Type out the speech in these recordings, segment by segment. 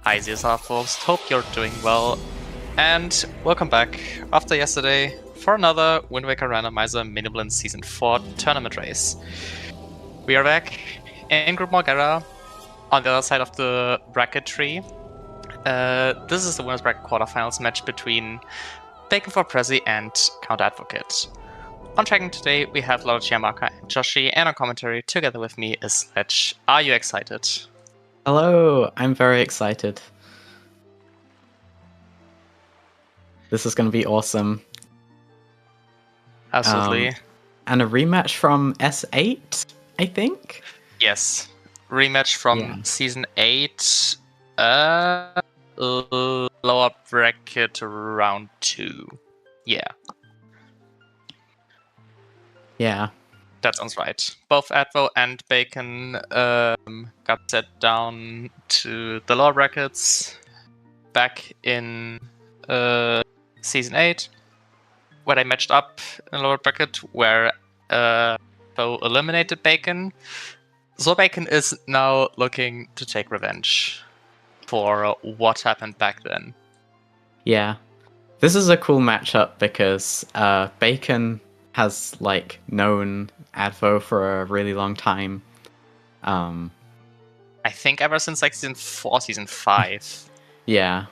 Hi ZSR folks, hope you're doing well, and welcome back after yesterday for another Wind Waker Randomizer Miniblins Season 4 tournament race. We are back in Group Molgera on the other side of the bracket tree. This is the winners bracket quarterfinals match between Bacon4Presy and Dadvocate. On tracking today we have Lord Chiamaka and Joshi, and on commentary together with me is Sledge. Are you excited? Hello, I'm very excited. This is going to be awesome. Absolutely. And a rematch from S8, I think? Yes. Rematch from Season 8, lower bracket round 2. Yeah. Yeah. That sounds right. Both Advo and Bacon got set down to the lower brackets back in Season 8, where they matched up in the lower bracket, where Advo eliminated Bacon. So Bacon is now looking to take revenge for what happened back then. Yeah. This is a cool matchup because Bacon has known Advo for a really long time. I think ever since Season 4, Season 5. Yeah.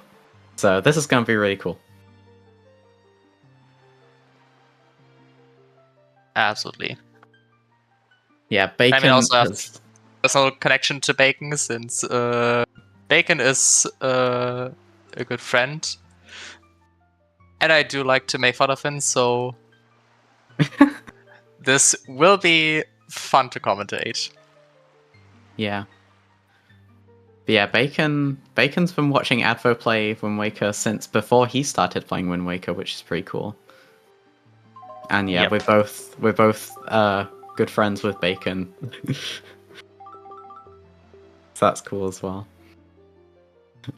So this is going to be really cool. Absolutely. Yeah, Bacon. I mean, also has no connection to Bacon since Bacon is a good friend, and I do like to make fun of him. So this will be fun to commentate. Yeah. But yeah, Bacon's been watching Advo play Wind Waker since before he started playing Wind Waker, which is pretty cool. And yeah, we're both good friends with Bacon. So that's cool as well.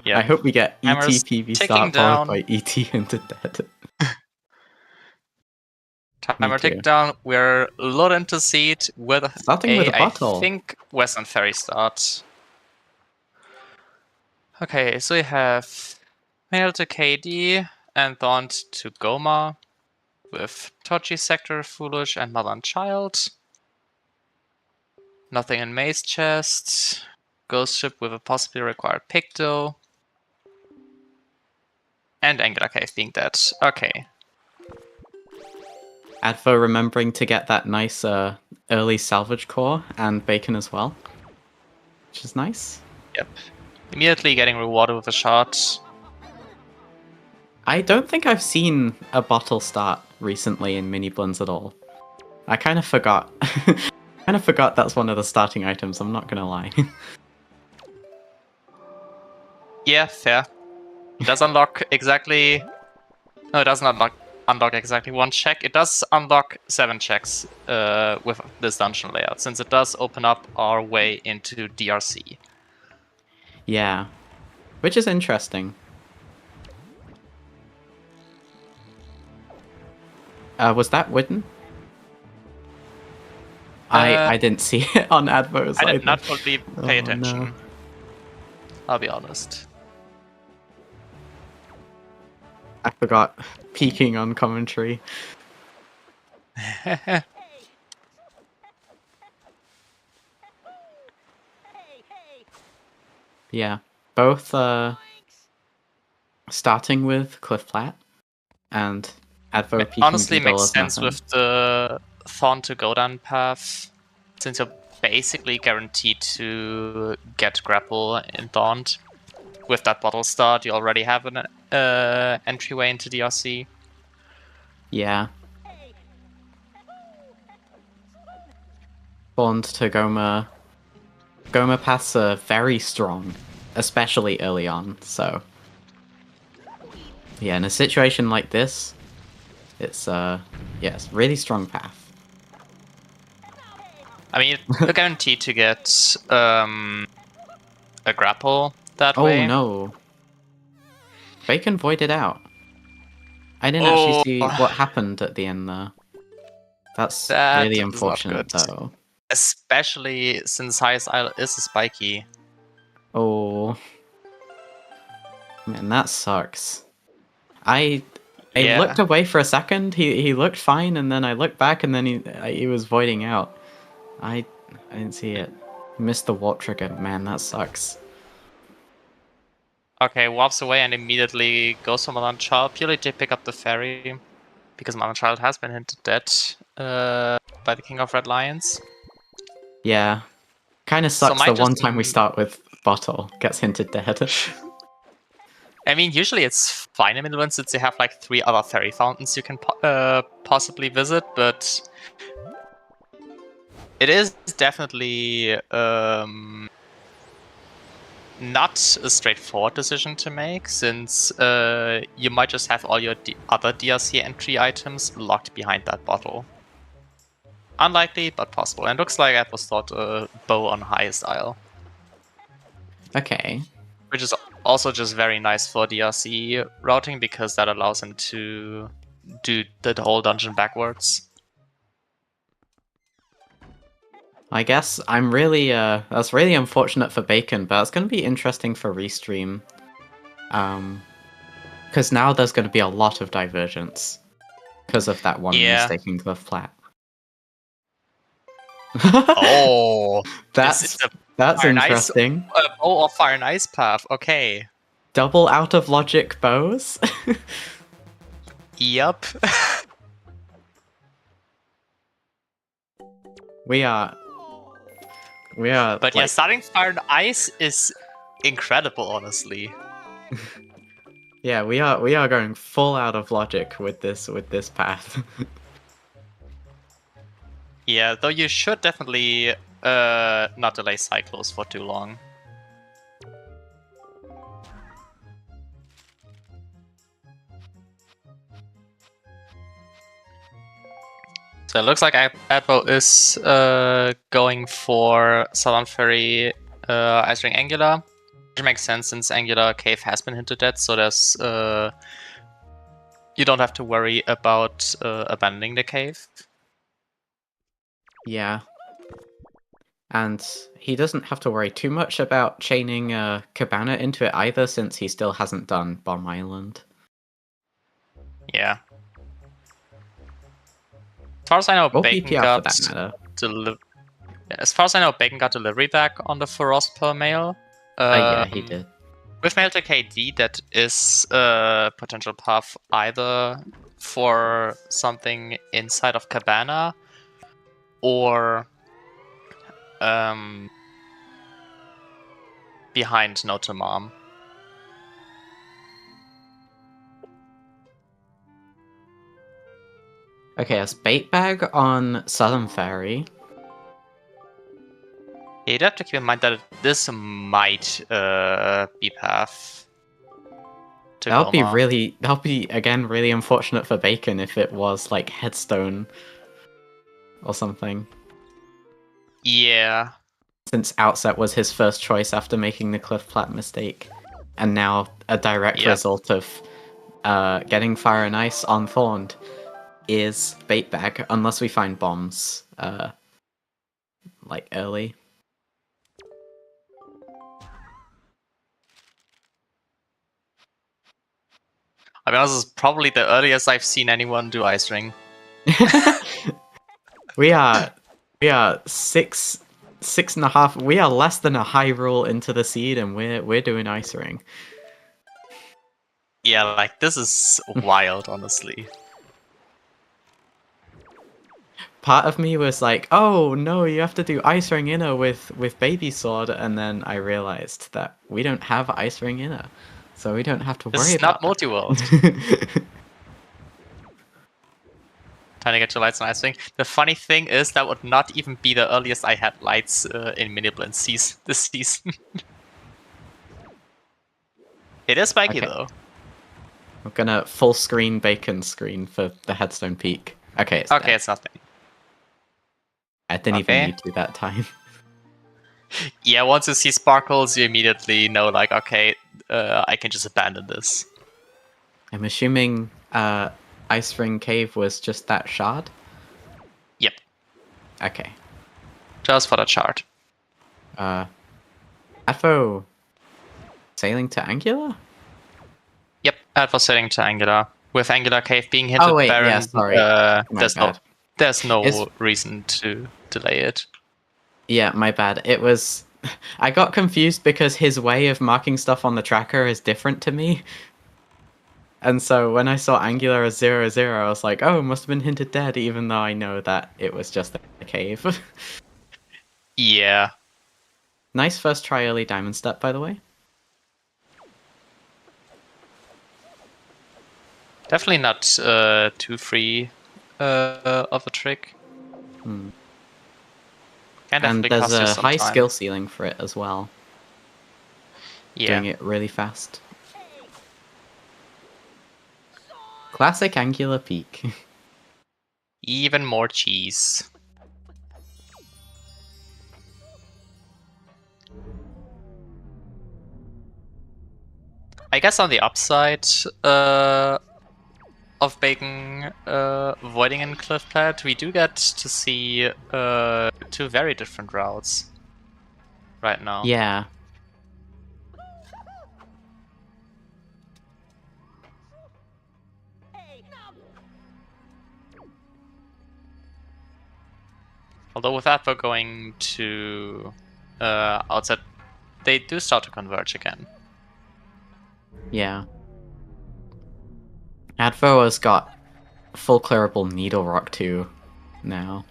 Yeah. I hope we get ET PV start followed by ET into dead. Timer tick down. We're loaded into seed with starting with a bottle. I think Western Ferry start. Okay, so we have Mail to KD and Daunt to Goma with Tochi, Sector, Foolish, and Mother and Child. Nothing in Maze chest. Ghost Ship with a possibly required Picto. And Angular Cave being dead. Okay. Advo remembering to get that nice early salvage core, and Bacon as well, which is nice. Yep. Immediately getting rewarded with a shot. I don't think I've seen a bottle start recently in Miniblins at all. I kind of forgot. That's one of the starting items, I'm not gonna lie. Yeah, fair. It does unlock exactly... No, it does not unlock exactly one check. It does unlock 7 checks with this dungeon layout, since it does open up our way into DRC. Yeah, which is interesting. Was that Widden? I didn't see it on Advo's. I did not fully pay attention. No. I'll be honest. I forgot peeking on commentary. Yeah, both starting with Cliff Flat and Advo peeking. Honestly, makes sense with the Thorn to Godan path, since you're basically guaranteed to get grapple in Daunt. With that bottle start, you already have an entryway into DRC. Yeah. Thorn to Goma. Goma paths are very strong, especially early on, so... Yeah, in a situation like this, it's it's really strong path. I mean, you're guaranteed to get a grapple that way. Oh no. Bacon voided out. I didn't actually see what happened at the end there. That's really unfortunate though. Especially since Highest Isle is a spiky. Oh. Man, that sucks. I Yeah. looked away for a second. He looked fine, and then I looked back, and then he was voiding out. I didn't see it. Missed the warp trigger. Man, that sucks. Okay, warps away and immediately goes for Mother Child purely to pick up the ferry, because Mother Child has been hinted dead by the King of Red Lions. Yeah, kind of So sucks. might The one just time we start with Bottle gets hinted dead. I mean, usually it's fine in Miniblins since they have like 3 other ferry fountains you can possibly visit, but it is definitely not a straightforward decision to make, since you might just have all your other DRC entry items locked behind that bottle. Unlikely, but possible. And looks like that was thought a bow on highest isle. Okay. Which is also just very nice for DRC routing, because that allows him to do the whole dungeon backwards. I guess I'm really that's really unfortunate for Bacon, but it's going to be interesting for Restream. Because now there's going to be a lot of divergence because of that one mistaken Glyph Plat. Oh, that's interesting. Nice, bow or fire and ice path. Okay. Double out of logic bows. Yep. we are. But like... yeah, starting fire and ice is incredible, honestly. Yeah, we are going full out of logic with this path. Yeah, though you should definitely not delay Cyclos for too long. So it looks like Advo is going for Southern Ferry Ice Ring Angular, which makes sense since Angular Cave has been hinted at, so there's you don't have to worry about abandoning the cave. Yeah. And he doesn't have to worry too much about chaining Cabana into it either, since he still hasn't done Bomb Island. Yeah. As far as I know, or Bacon PPR got for that matter. as far as I know, Bacon got delivery back on the Furos per mail. Yeah, he did. With mail to KD, that is a potential path either for something inside of Cabana or behind Notre Dame. Okay, as bait bag on Southern Ferry. You'd have to keep in mind that this might be path to That'll Goma. be again really unfortunate for Bacon if it was like Headstone or something. Yeah. Since Outset was his first choice after making the Cliff Plat mistake. And now a direct result of getting Fire and Ice on Thorned is bait bag, unless we find bombs like early. I mean, this is probably the earliest I've seen anyone do Ice Ring. we are 6.5. We are less than a high roll into the seed, and we're doing Ice Ring. Yeah, like this is wild, honestly. Part of me was like, oh no, you have to do Ice Ring Inner with Baby Sword, and then I realized that we don't have Ice Ring Inner, so we don't have to worry about This is not multi-world. Trying to get your lights on Ice Ring. The funny thing is that would not even be the earliest I had lights in Miniblins this season. It is spiky though. I'm gonna full screen Bacon screen for the Headstone Peak. Okay, it's okay, it's nothing. I didn't even need to that time. Yeah, once you see sparkles, you immediately know, like, okay, I can just abandon this. I'm assuming Ice Ring Cave was just that shard? Yep. Okay. Just for the chart. Advo sailing to Angular? That was heading to Angular. With Angular Cave being hinted, Oh wait, Baron, yeah, sorry. My bad. there's no It's- reason to delay it. Yeah, my bad. It was... I got confused because his way of marking stuff on the tracker is different to me. And so when I saw Angular as 0, 0, I was like, oh, it must have been hinted dead, even though I know that it was just a cave. Yeah. Nice first try early diamond step, by the way. Definitely not too free of a trick. Hmm. Can And definitely there's cost you a some high time. skill ceiling for it as well. Yeah. Doing it really fast. Classic Angular peak. Even more cheese. I guess on the upside of Bacon voiding in Cliffpad, we do get to see two very different routes right now. Yeah. Although with that, we're going to outside, they do start to converge again. Yeah. Advo has got full clearable Needle Rock too now.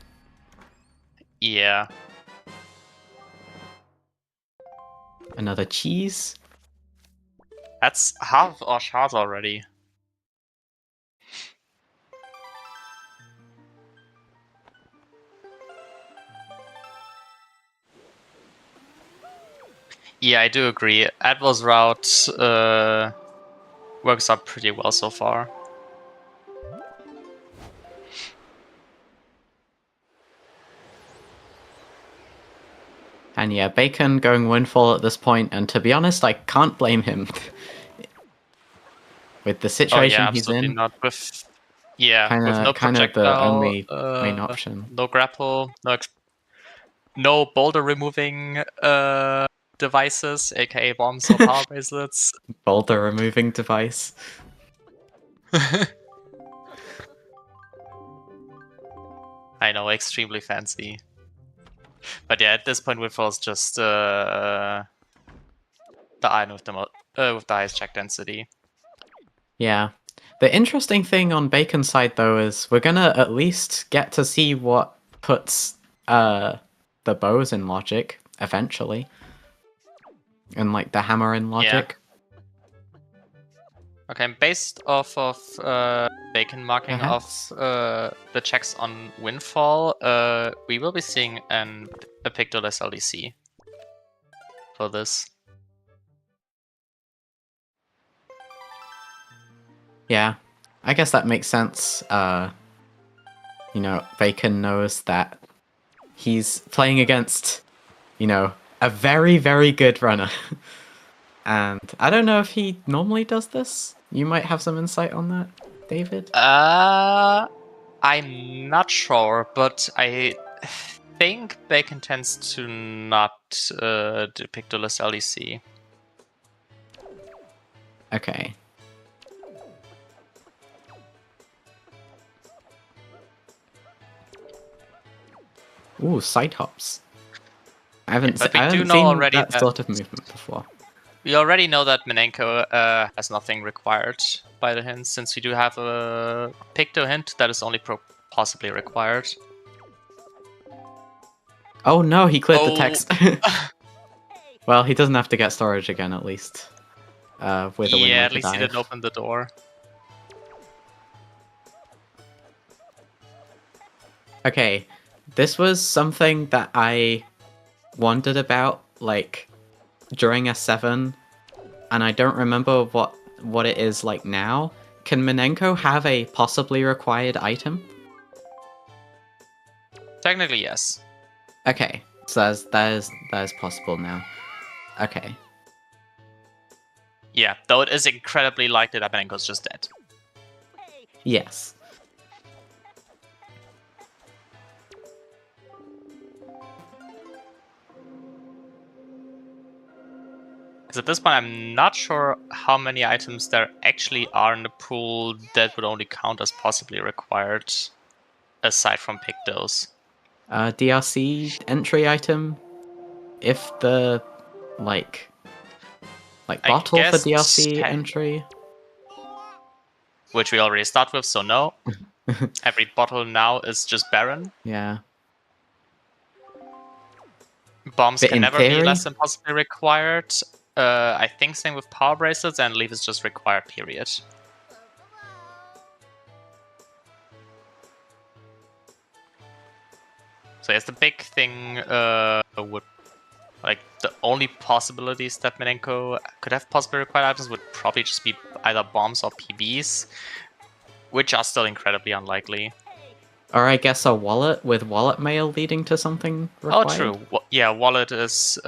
Yeah. Another cheese? That's half our shards already. Yeah, I do agree. Advo's route works out pretty well so far. And yeah, Bacon going Windfall at this point, and to be honest, I can't blame him. With the situation he's absolutely in, not. With with no kind of the projectile, only main option. no grapple, no boulder removing devices, aka bombs or power bracelets. Boulder removing device. I know, extremely fancy. But yeah, at this point, Windfall's just the iron with the highest check density. Yeah. The interesting thing on Bacon's side, though, is we're gonna at least get to see what puts the bows in logic eventually, and like the hammer in logic. Okay, based off of Bacon marking Perhaps. off the checks on Windfall, we will be seeing a pictoless LDC for this. Yeah, I guess that makes sense. You know, Bacon knows that he's playing against, you know, a very, very good runner. And I don't know if he normally does this. You might have some insight on that, David? I'm not sure, but I think Bacon tends to not do pictoless LDC. Okay. Ooh, side hops. I haven't But we do seen know already that that sort of movement before. we already know that Minenko has nothing required by the hint, since we do have a picto hint that is only possibly required. Oh no, he cleared the text. Well, he doesn't have to get storage again, at least. With a Wind Yeah, Waker at least he dive. didn't open the door. Okay, this was something that I wondered about, like, during S7, and I don't remember what it is like now. Can Minenko have a possibly required item? Technically, yes. Okay, so that is possible now. Okay. Yeah, though it is incredibly likely that Minenko's just dead. Yes. Because at this point, I'm not sure how many items there actually are in the pool that would only count as possibly required, aside from Pictos. DRC entry item. If the like bottle for DRC entry, which we already start with, so no. Every bottle now is just barren. Yeah. Bombs But can in never theory, be less than possibly required. I think same with power bracelets, and leaf is just required, period. So yes, the big thing would, like, the only possibilities that Minenko could have possibly required items would probably just be either bombs or PBs, which are still incredibly unlikely. Or I guess a wallet with wallet mail leading to something required. Oh, true. Yeah, wallet is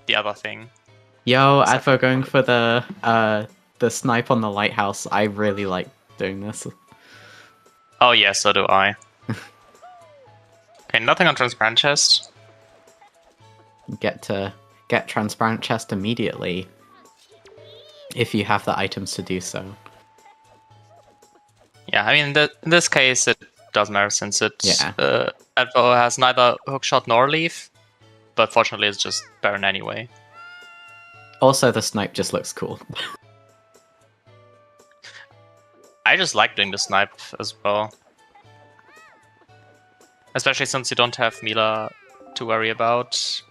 the other thing. Yo, Advo going for the snipe on the lighthouse. I really like doing this. Oh yeah, so do I. Okay, nothing on transparent chest. Get transparent chest immediately if you have the items to do so. Yeah, I mean, in this case, it doesn't matter since it Yeah. Advo has neither hookshot nor leaf, but fortunately it's just barren anyway. Also, the snipe just looks cool. I just like doing the snipe as well. Especially since you don't have Mila to worry about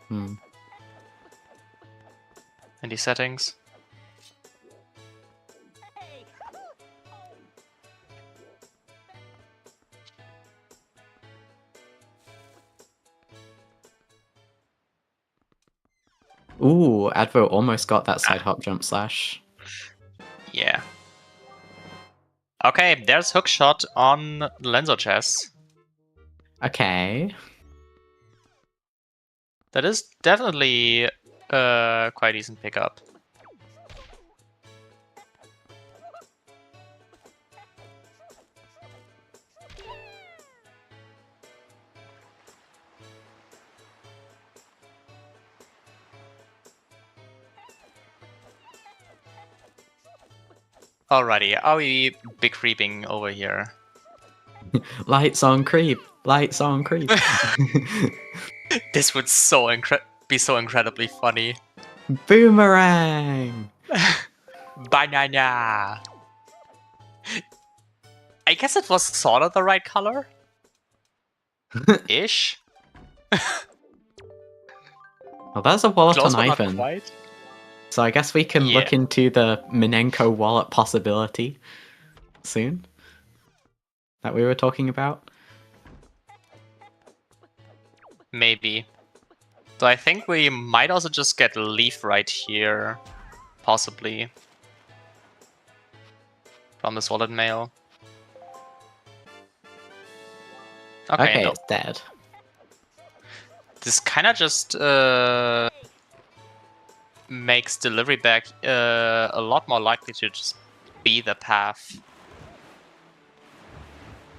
in these settings. Ooh, Advo almost got that side hop jump slash. Yeah. Okay, there's hookshot on Lenzo chess. Okay. That is definitely quite decent pickup. Alrighty, are we big creeping over here? Lights on creep. Lights on creep. This would be so incredibly funny. Boomerang! Banana! I guess it was sort of the right color? Ish? Well, there's a wallet Close, on but not Ivan. quite. So I guess we can look into the Minenko wallet possibility soon. That we were talking about. Maybe. So I think we might also just get Leaf right here. Possibly. From this wallet mail. Okay, no. It's dead. This kind of just makes delivery back a lot more likely to just be the path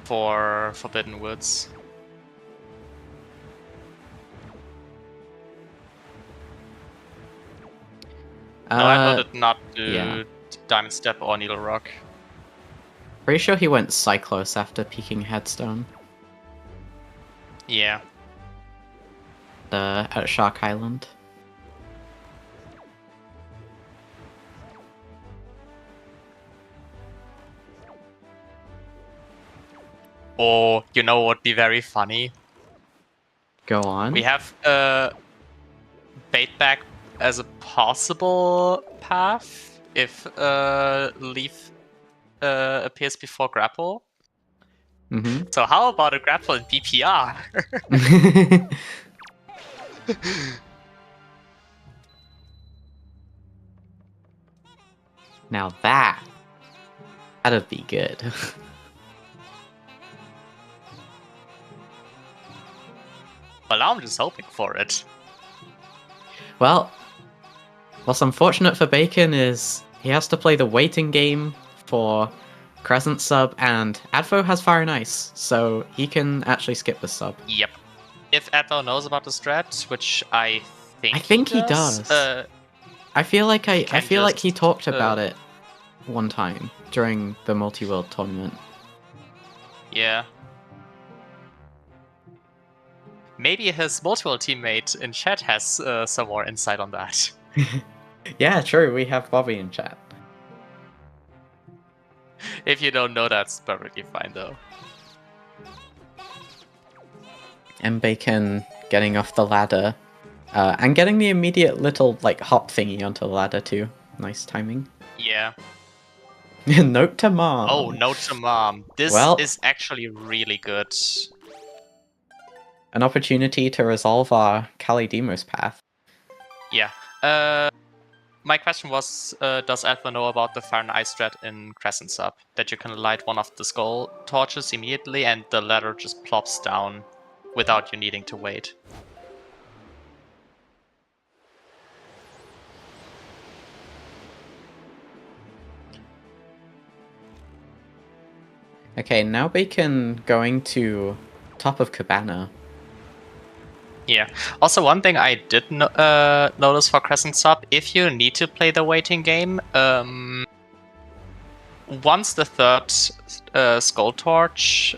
for Forbidden Woods. No, I voted not to Diamond Step or Needle Rock. Pretty sure he went Cyclos after peeking Headstone. Yeah. At Shark Island. Or, you know what would be very funny? Go on. We have bait back as a possible path if Leaf appears before grapple. Mm-hmm. So how about a grapple in BPR? Now that'd be good. Well, I'm just hoping for it. Well, what's unfortunate for Bacon is he has to play the waiting game for Crescent sub, and Advo has Fire and Ice, so he can actually skip the sub. Yep. If Advo knows about the strat, which I I think he does. I feel like he talked about it one time during the multi-world tournament. Yeah. Maybe his multi-world teammate in chat has some more insight on that. Yeah, true. We have Bobby in chat. If you don't know, that's perfectly fine, though. And Bacon getting off the ladder. And getting the immediate little, like, hop thingy onto the ladder, too. Nice timing. Yeah. Note to mom. Oh, note to mom. This is actually really good. An opportunity to resolve our Kalidimos path. Yeah. My question was, does Adva know about the Fire and Ice strat in Crescent Sub? That you can light one of the skull torches immediately and the ladder just plops down without you needing to wait. Okay, now Bacon going to top of Cabana. Yeah. Also, one thing I did notice for Crescent Sub, if you need to play the waiting game, once the third skull torch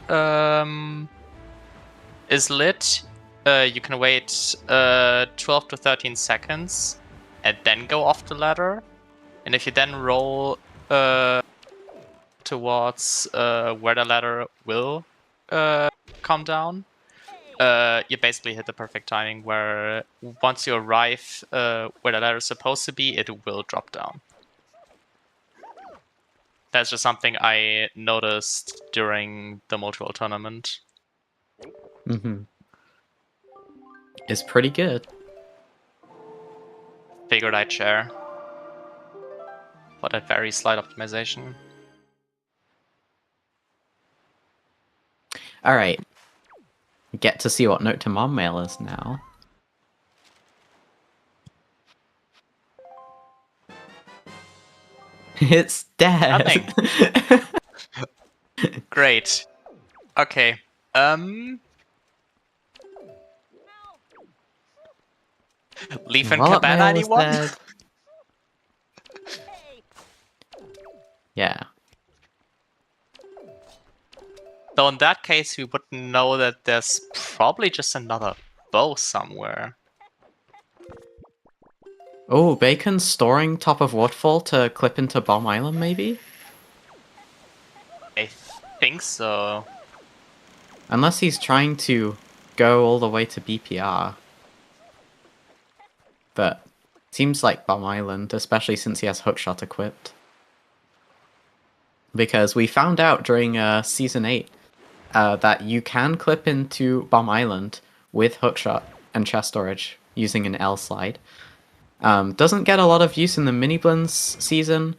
is lit, you can wait 12 to 13 seconds and then go off the ladder. And if you then roll towards where the ladder will come down, you basically hit the perfect timing where once you arrive where the ladder is supposed to be, it will drop down. That's just something I noticed during the multi-world tournament. Mm-hmm. It's pretty good. Figured I'd share. For that very slight optimization. Alright. Get to see what Note to Mom mail is now. It's dead! Nothing. Great. Okay. Leaf and Cabana, anyone? Yeah. So in that case, we would know that there's probably just another bow somewhere. Oh, Bacon's storing top of Waterfall to clip into Bomb Island, maybe? I think so. Unless he's trying to go all the way to BPR. But seems like Bomb Island, especially since he has Hookshot equipped. Because we found out during Season 8 that you can clip into Bomb Island with Hookshot and chest storage using an L slide. Doesn't get a lot of use in the Miniblins season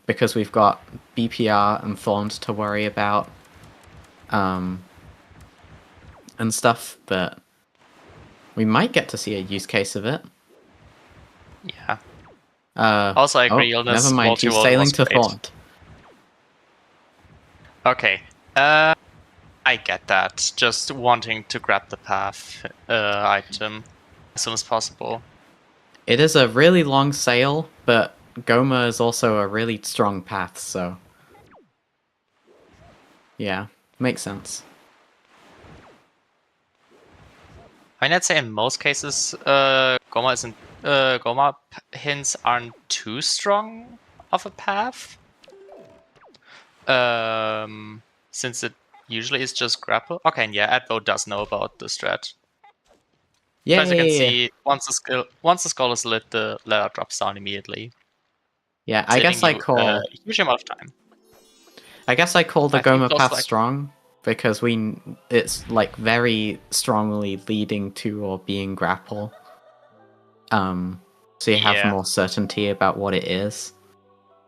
because we've got BPR and Thorns to worry about and stuff, but we might get to see a use case of it. Yeah. Also, I agree. Never mind, he's sailing to Thorn. Okay. I get that. Just wanting to grab the path item as soon as possible. It is a really long sail, but Goma is also a really strong path, so... yeah, makes sense. I mean, I'd say in most cases, Goma hints aren't too strong of a path. Since it usually is just grapple. Okay, and yeah, Advo does know about the strat. Yeah, as you can see, once the skull is lit, the ladder drops down immediately. Yeah, I guess I call a huge amount of time. I guess I call the Goma path strong because it's like very strongly leading to or being grapple. So you have more certainty about what it is.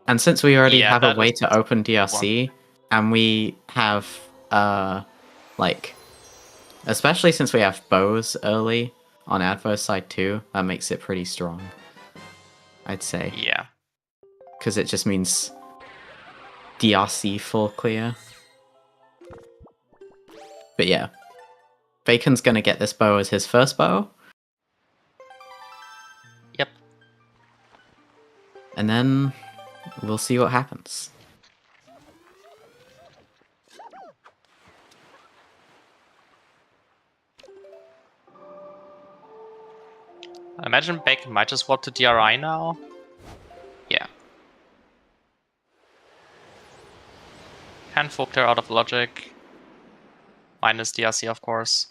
And since we already have a way to open DRC, and we have like, especially since we have bows early on Advo's side too, that makes it pretty strong, I'd say. Yeah. Because it just means DRC full clear. But yeah, Bacon's gonna get this bow as his first bow. And then we'll see what happens. I imagine Bacon might just swap to DRI now. Yeah. Can folk clear out of logic. Minus DRC, of course.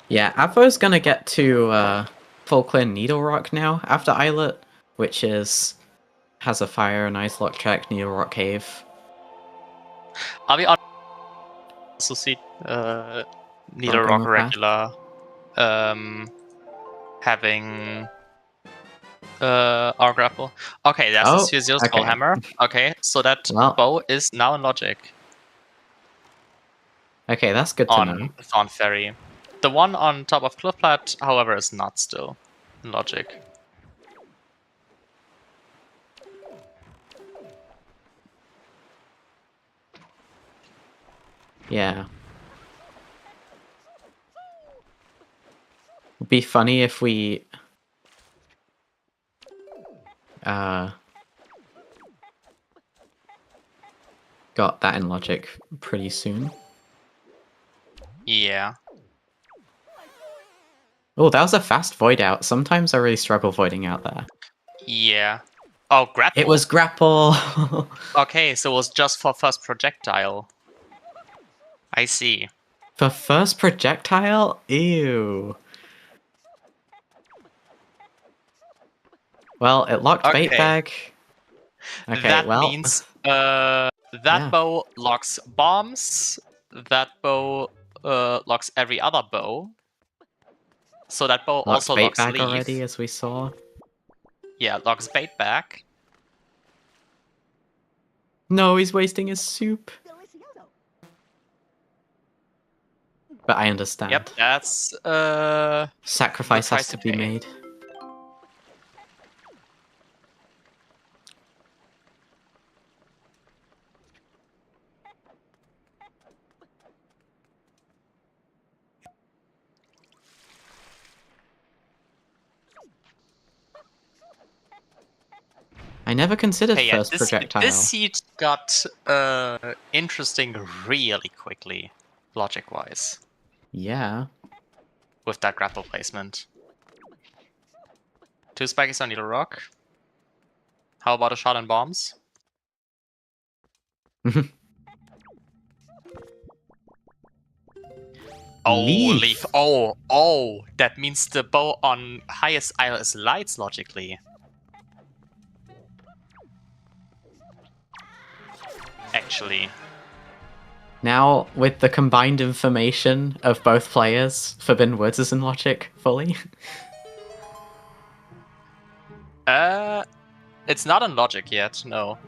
Yeah, Avo's gonna get to full clear Needle Rock now after Islet, which has a fire, an ice lock check, Needle Rock Cave. Are we also see Needle Rock regular having our grapple? Okay, that's a Sphere Zero Skull Hammer. Okay, so that bow is now in logic. Okay, that's good to know. On Ferry. The one on top of Cliffplat, however, is not still in logic. Yeah. It'd be funny if we got that in logic pretty soon. Yeah. Oh, that was a fast void out. Sometimes I really struggle voiding out there. Yeah. Oh, grapple. It was grapple. Okay, so it was just for first projectile. I see. For first projectile? Ew. Well, it locked bait bag. Okay, that well, means that bow locks bombs. That bow locks every other bow. So that bow also locks bait bag leaf. already, as we saw. Yeah, locks bait bag. No, he's wasting his soup. But I understand. Yep, that's sacrifice has to be made. I never considered first projectile. This seed got interesting really quickly, logic-wise. Yeah. With that grapple placement. 2 spikies on Needle Rock. How about a shot and bombs? Oh, leaf. Oh, that means the bow on highest isle is lights, logically. Actually. Now, with the combined information of both players, Forbidden Woods is in logic fully. It's not in logic yet, no.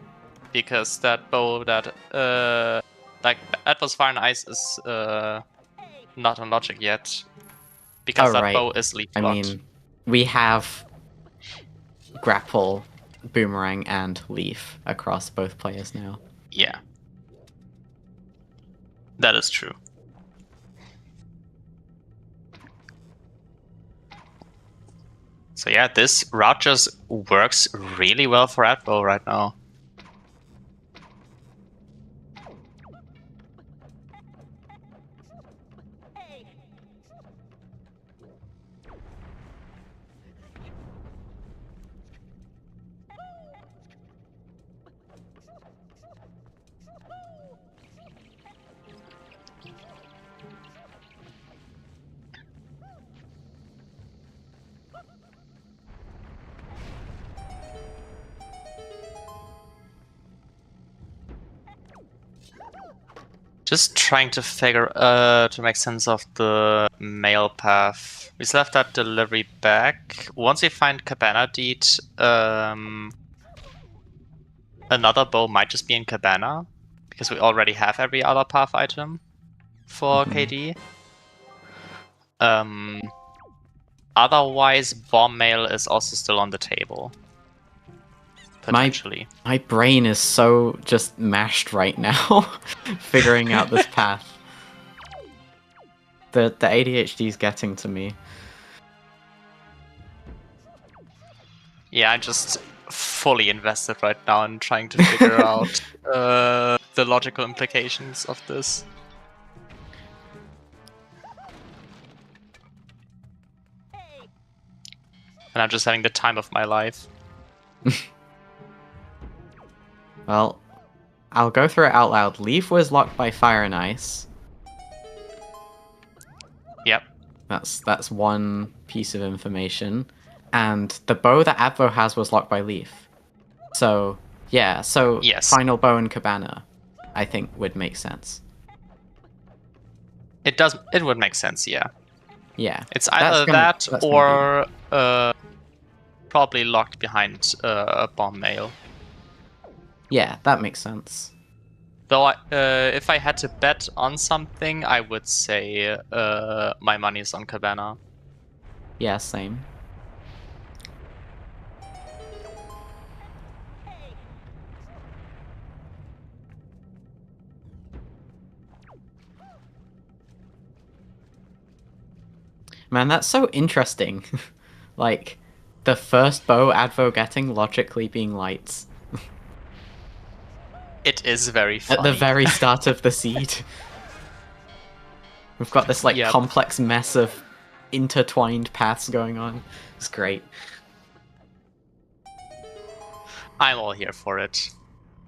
Because that bow that, like, Atlas Fire and Ice is, not on logic yet. Because that bow is leaf blocked. I mean, we have grapple, boomerang, and leaf across both players now. Yeah. That is true. So yeah, this route just works really well for Adbo right now. Just trying to figure, to make sense of the mail path. We still have that delivery back. Once we find Cabana Deed, another bow might just be in Cabana, because we already have every other path item for KD. Otherwise, bomb mail is also still on the table. Potentially. My brain is so just mashed right now, figuring out this path. The ADHD is getting to me. Yeah, I'm just fully invested right now in trying to figure out the logical implications of this. And I'm just having the time of my life. Well, I'll go through it out loud. Leaf was locked by Fire and Ice. Yep. That's one piece of information. And the bow that Advo has was locked by Leaf. So, yeah, so Yes. Final Bow and Cabana, I think, would make sense. It does. It would make sense, yeah. Yeah. It's either that that's or probably locked behind a bomb mail. Yeah, that makes sense. Though, if I had to bet on something, I would say my money's on Cabana. Yeah, same. Man, that's so interesting. Like, the first bow Advo getting logically being lights. It is very funny. At the very start of the seed. We've got this, like, complex mess of intertwined paths going on. It's great. I'm all here for it.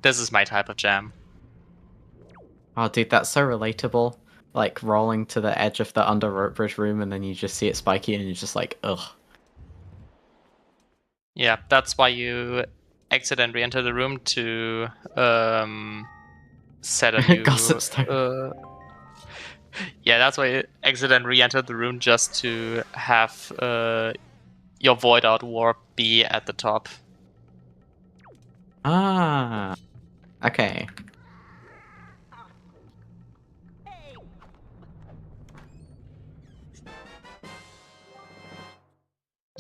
This is my type of jam. Oh, dude, that's so relatable. Like, rolling to the edge of the under rope bridge room and then you just see it spiky and you're just like, ugh. Yeah, that's why you exit and re-enter the room to set a new... Gossip stone. Yeah, that's why you exit and re-enter the room, just to have your Void Out Warp be at the top. Ah. Okay.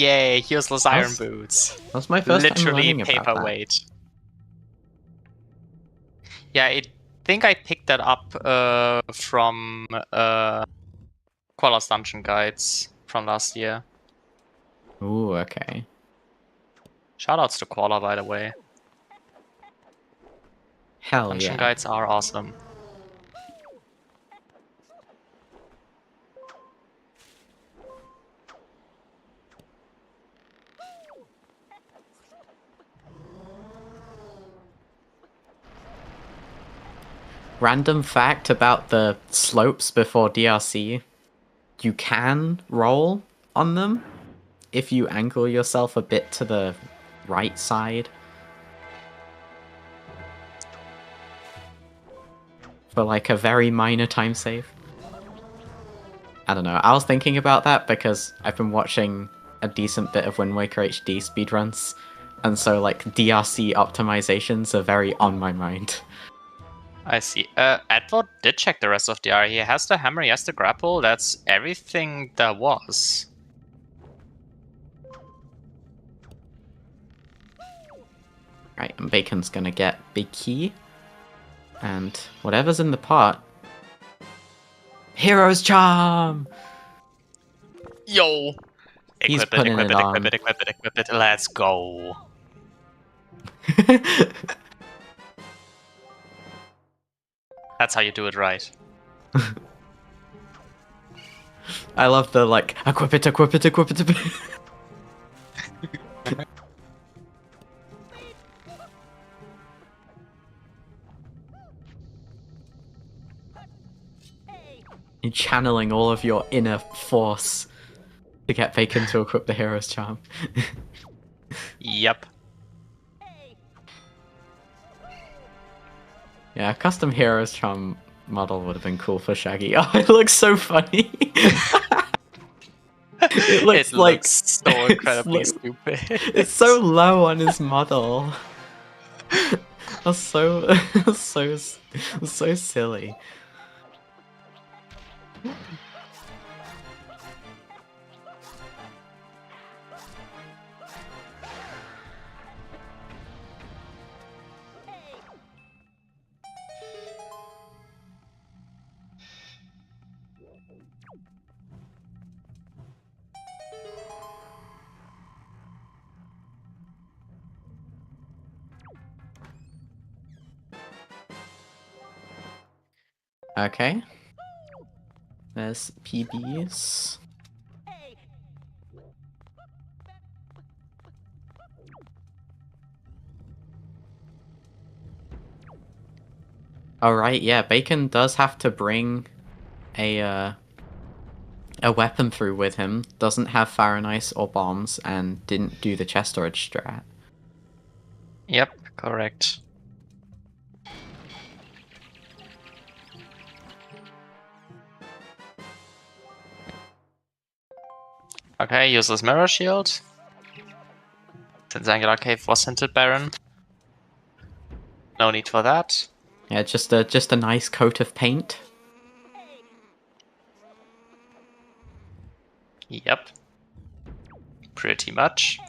Yay, useless iron boots. That's my first time learning about that. Literally paperweight. Yeah, I think I picked that up from Qualas Dungeon Guides from last year. Ooh, okay. Shoutouts to Quala, by the way. Hell Dungeon yeah. Guides are awesome. Random fact about the slopes before DRC. You can roll on them if you angle yourself a bit to the right side. For like a very minor time save. I don't know, I was thinking about that because I've been watching a decent bit of Wind Waker HD speedruns, and so like DRC optimizations are very on my mind. I see. Advo did check the rest of the R. He has the hammer, he has the grapple, that's everything there was. Right, and Bacon's gonna get Big Key. And whatever's in the pot. Hero's Charm! Yo! He's Equip it, putting equip it it, on. equip it, equip it, equip it, let's go. That's how you do it right. I love the like, equip it, equip it, equip it, equip it. You're channeling all of your inner force to get Bacon to equip the Hero's Charm. Yep. Yeah, a custom Hero's Charm model would have been cool for Shaggy. Oh, it looks so funny. It looks so incredibly stupid. It's so low on his model. That's so silly. Okay. There's PBs. Alright, yeah, Bacon does have to bring a weapon through with him, doesn't have fire and ice or bombs, and didn't do the chest storage strat. Yep, correct. Okay, uses Mirror Shield. Since Angular Cave was hinted Baron. No need for that. Yeah, just a nice coat of paint. Yep. Pretty much.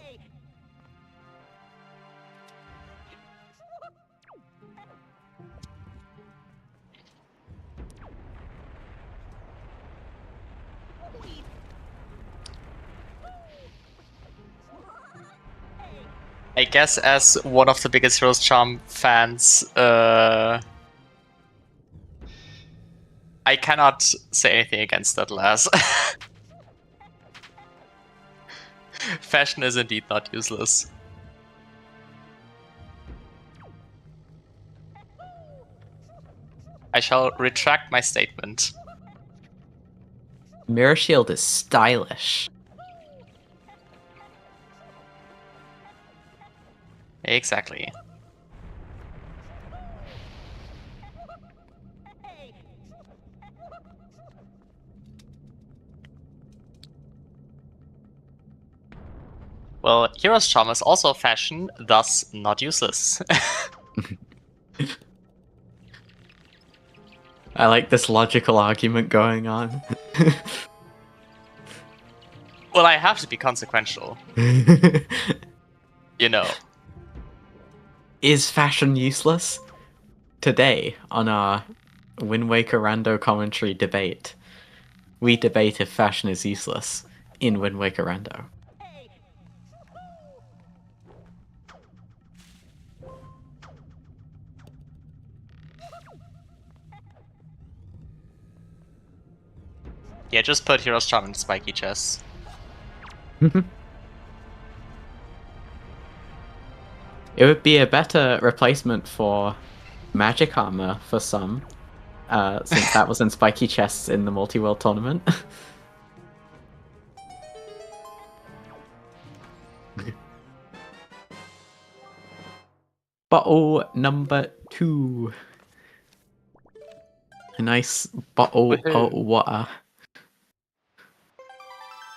I guess as one of the biggest Heroes Charm fans, I cannot say anything against that, Laz. Fashion is indeed not useless. I shall retract my statement. Mirror Shield is stylish. Exactly. Well, Hero's Charm is also fashion, thus not useless. I like this logical argument going on. Well, I have to be consequential. You know. Is fashion useless? Today, on our Wind Waker Rando commentary debate, we debate if fashion is useless in Wind Waker Rando. Yeah, just put Hero's Charm in spiky chests. It would be a better replacement for magic armor for some, since that was in spiky chests in the multi-world tournament. Bottle number 2. A nice bottle of water.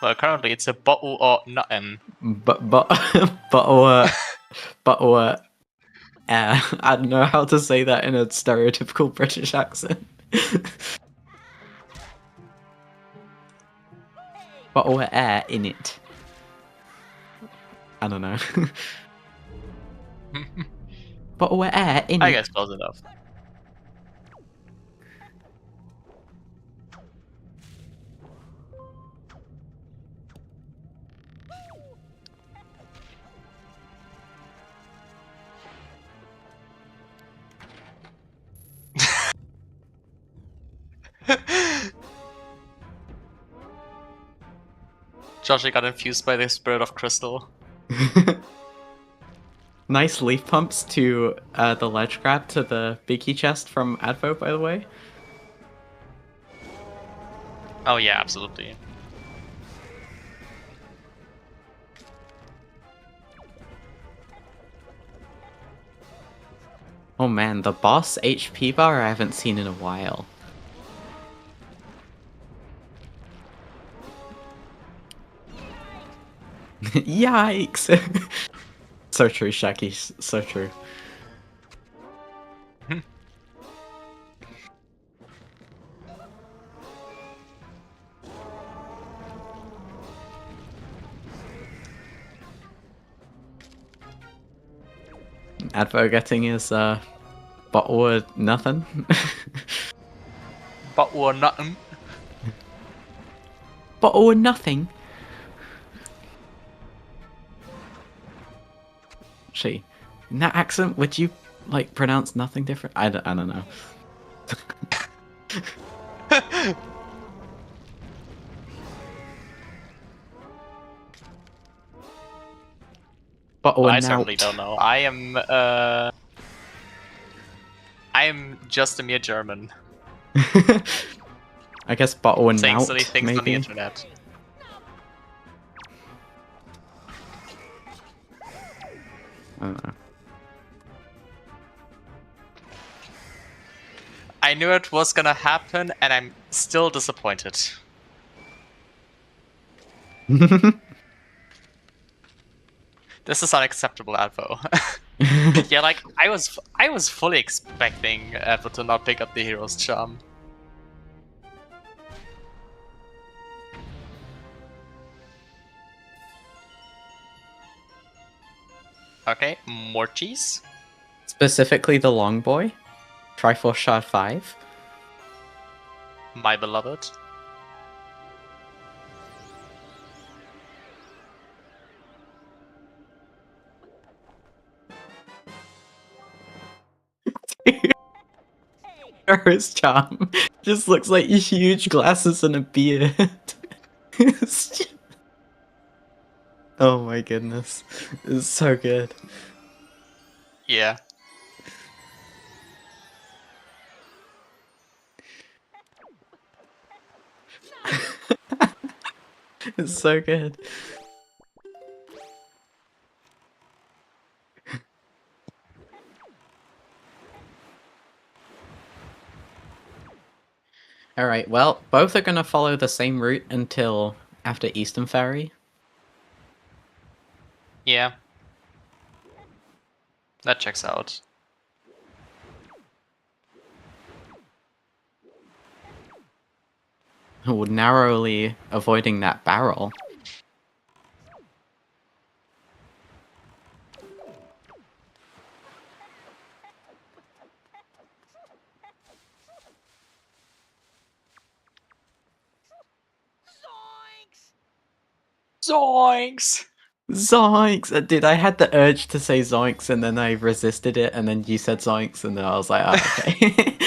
Well, currently it's a bottle or nothing. Bottle air. I don't know how to say that in a stereotypical British accent. Bottle of air in it. I don't know. Bottle of air in it. I guess close enough. Josh got infused by the spirit of crystal. Nice leaf pumps to the ledge grab to the biggie chest from Advo, by the way. Oh yeah, absolutely. Oh man, the boss HP bar I haven't seen in a while. Yikes! So true, Shaki. So true. Advo getting his bottle or nothing. But we're nothing. Bottle or nothing. Actually, in that accent, would you like pronounce nothing different? I don't know. But Well, we're I now. certainly don't know. I am just a mere German I guess bottle and saying out, silly things on the maybe. internet. I don't know. I knew it was gonna happen, and I'm still disappointed. This is unacceptable, Advo. Yeah, like I was fully expecting Advo to not pick up the hero's charm. Okay, more cheese. Specifically the long boy, Triforce Shard 5. My beloved. His charm just looks like huge glasses and a beard. Oh my goodness, it's so good. Yeah. It's so good. Alright, well, both are gonna follow the same route until after Eastern Ferry. Yeah. That checks out. Oh, narrowly avoiding that barrel. Zoinks! Zoinks! Dude, I had the urge to say zoinks and then I resisted it and then you said zoinks and then I was like, oh, okay.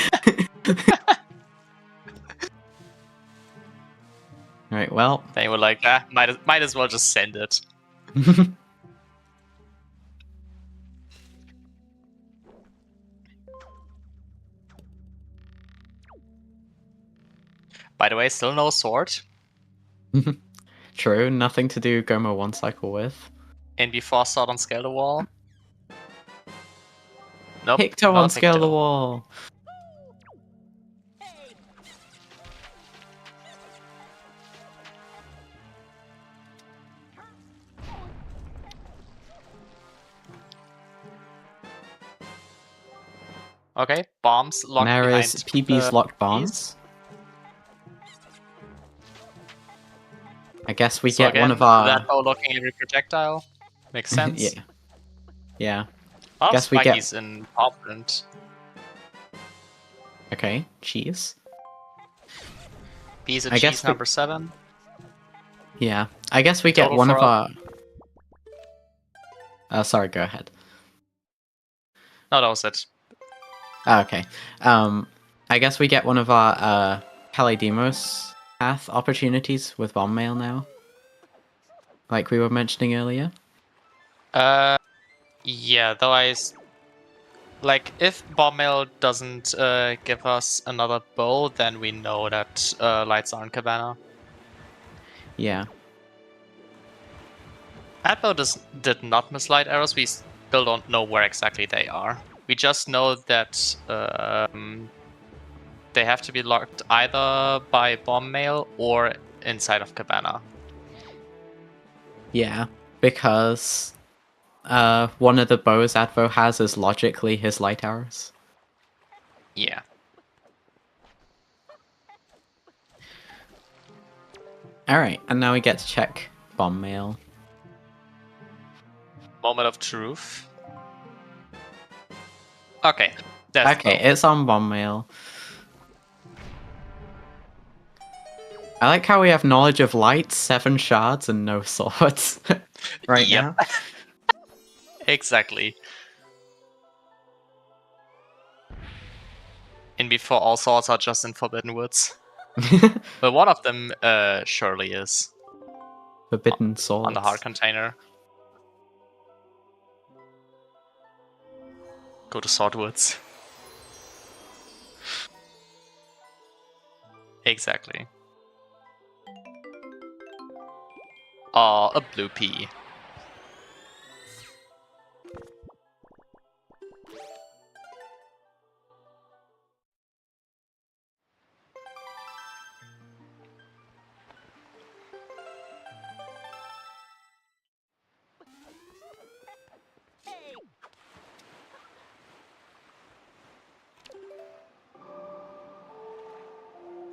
Alright, well. They were like, might as well just send it. By the way, still no sword. True, nothing to do Gomo 1 cycle with. And before sword on scale the wall. Nope. Picto not on a scale the Picto. wall. Okay, bombs locked Maris behind. PB's locked bombs. I guess we So get again, one of our. that bow locking every projectile makes sense. Yeah. Yeah. A lot of Guess we get. spikies in Opulent. Okay, cheese. Piece of I cheese guess we- number 7. Yeah. I guess we get Total one for of our. Sorry, go ahead. No, that was it. Oh, okay. I guess we get one of our Palademos path opportunities with bomb mail now. Like we were mentioning earlier. Yeah, though like, if bomb mail doesn't give us another bow, then we know that lights are in Cabana. Yeah. That bow did not miss light arrows. We still don't know where exactly they are. We just know that they have to be locked either by bomb mail or inside of Cabana. Yeah. Because one of the bows Advo has is logically his light arrows. Yeah. Alright, and now we get to check bomb mail. Moment of truth. Okay. That's Okay, it's on bomb mail. I like how we have knowledge of light, 7 shards, and no swords right now. Exactly. in before all swords are just in Forbidden Woods. But one of them surely is. Forbidden swords. On the heart container. Go to Swordwoods. Exactly. Oh, a blue pea.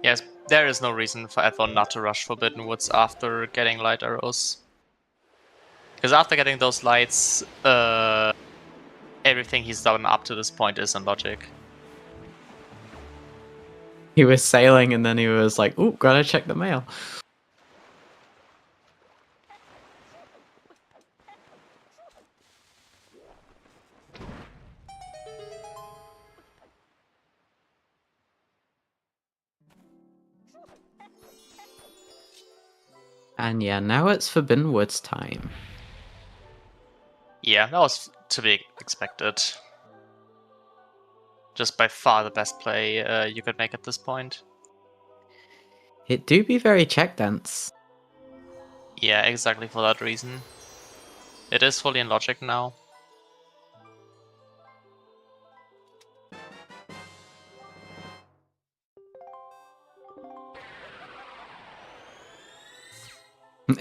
Yes, there is no reason for Advon not to rush Forbidden Woods after getting light arrows. Because after getting those lights, everything he's done up to this point is in logic. He was sailing and then he was like, ooh, gotta check the mail. And yeah, now it's Forbidden Woods time. Yeah, that was to be expected. Just by far the best play you could make at this point. It do be very check dense. Yeah, exactly for that reason. It is fully in logic now.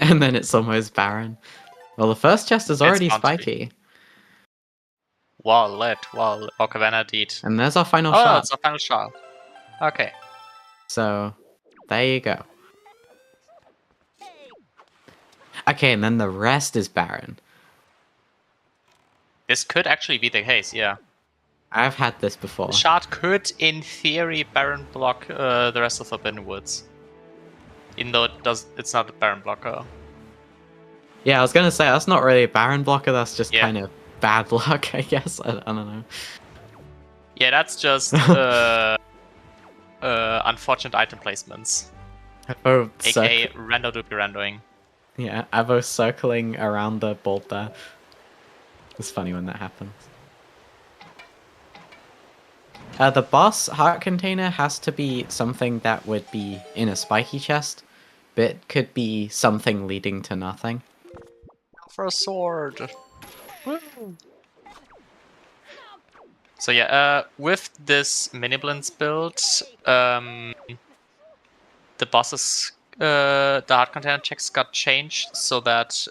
And then it's almost barren. Well, the first chest is already spiky. Well lit, well, Okavanna did. And there's our final Oh, shot. no, it's our final shot. Okay. So, there you go. Okay, and then the rest is barren. This could actually be the case, yeah. I've had this before. The shard could, in theory, Baron block the rest of Forbidden Woods. Even though it's not a Baron blocker. Yeah, I was gonna say, that's not really a Baron blocker, that's just kind of bad luck, I guess. I don't know. Yeah, that's just unfortunate item placements. Oh, AKA rando doopy randoing. Yeah, Avo circling around the bolt there. It's funny when that happens. The boss heart container has to be something that would be in a spiky chest, but it could be something leading to nothing. For a sword. Woo. So yeah, with this Miniblins build, the bosses, the heart container checks got changed so that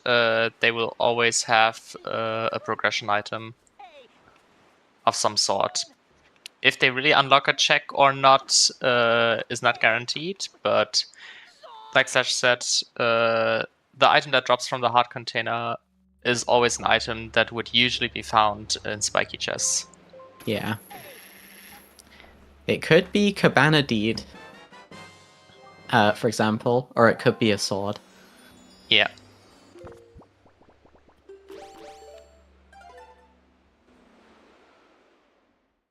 they will always have a progression item of some sort. If they really unlock a check or not is not guaranteed, but like Sash said, the item that drops from the heart container is always an item that would usually be found in spiky chests. Yeah. It could be Cabana Deed, for example, or it could be a sword. Yeah.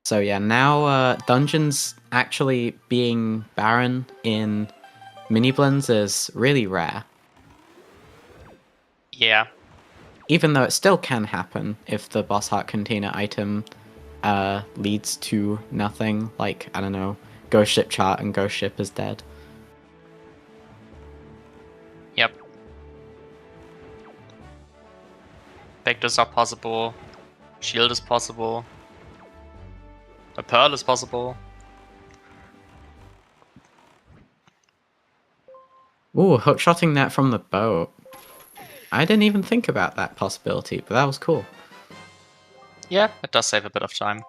So yeah, now dungeons actually being barren in Miniblins is really rare. Yeah. Even though it still can happen if the boss heart container item leads to nothing, like, I don't know, Ghost Ship chart and Ghost Ship is dead. Yep. Vectors are possible. Shield is possible. A Pearl is possible. Ooh, hookshotting that from the boat. I didn't even think about that possibility, but that was cool. Yeah, it does save a bit of time.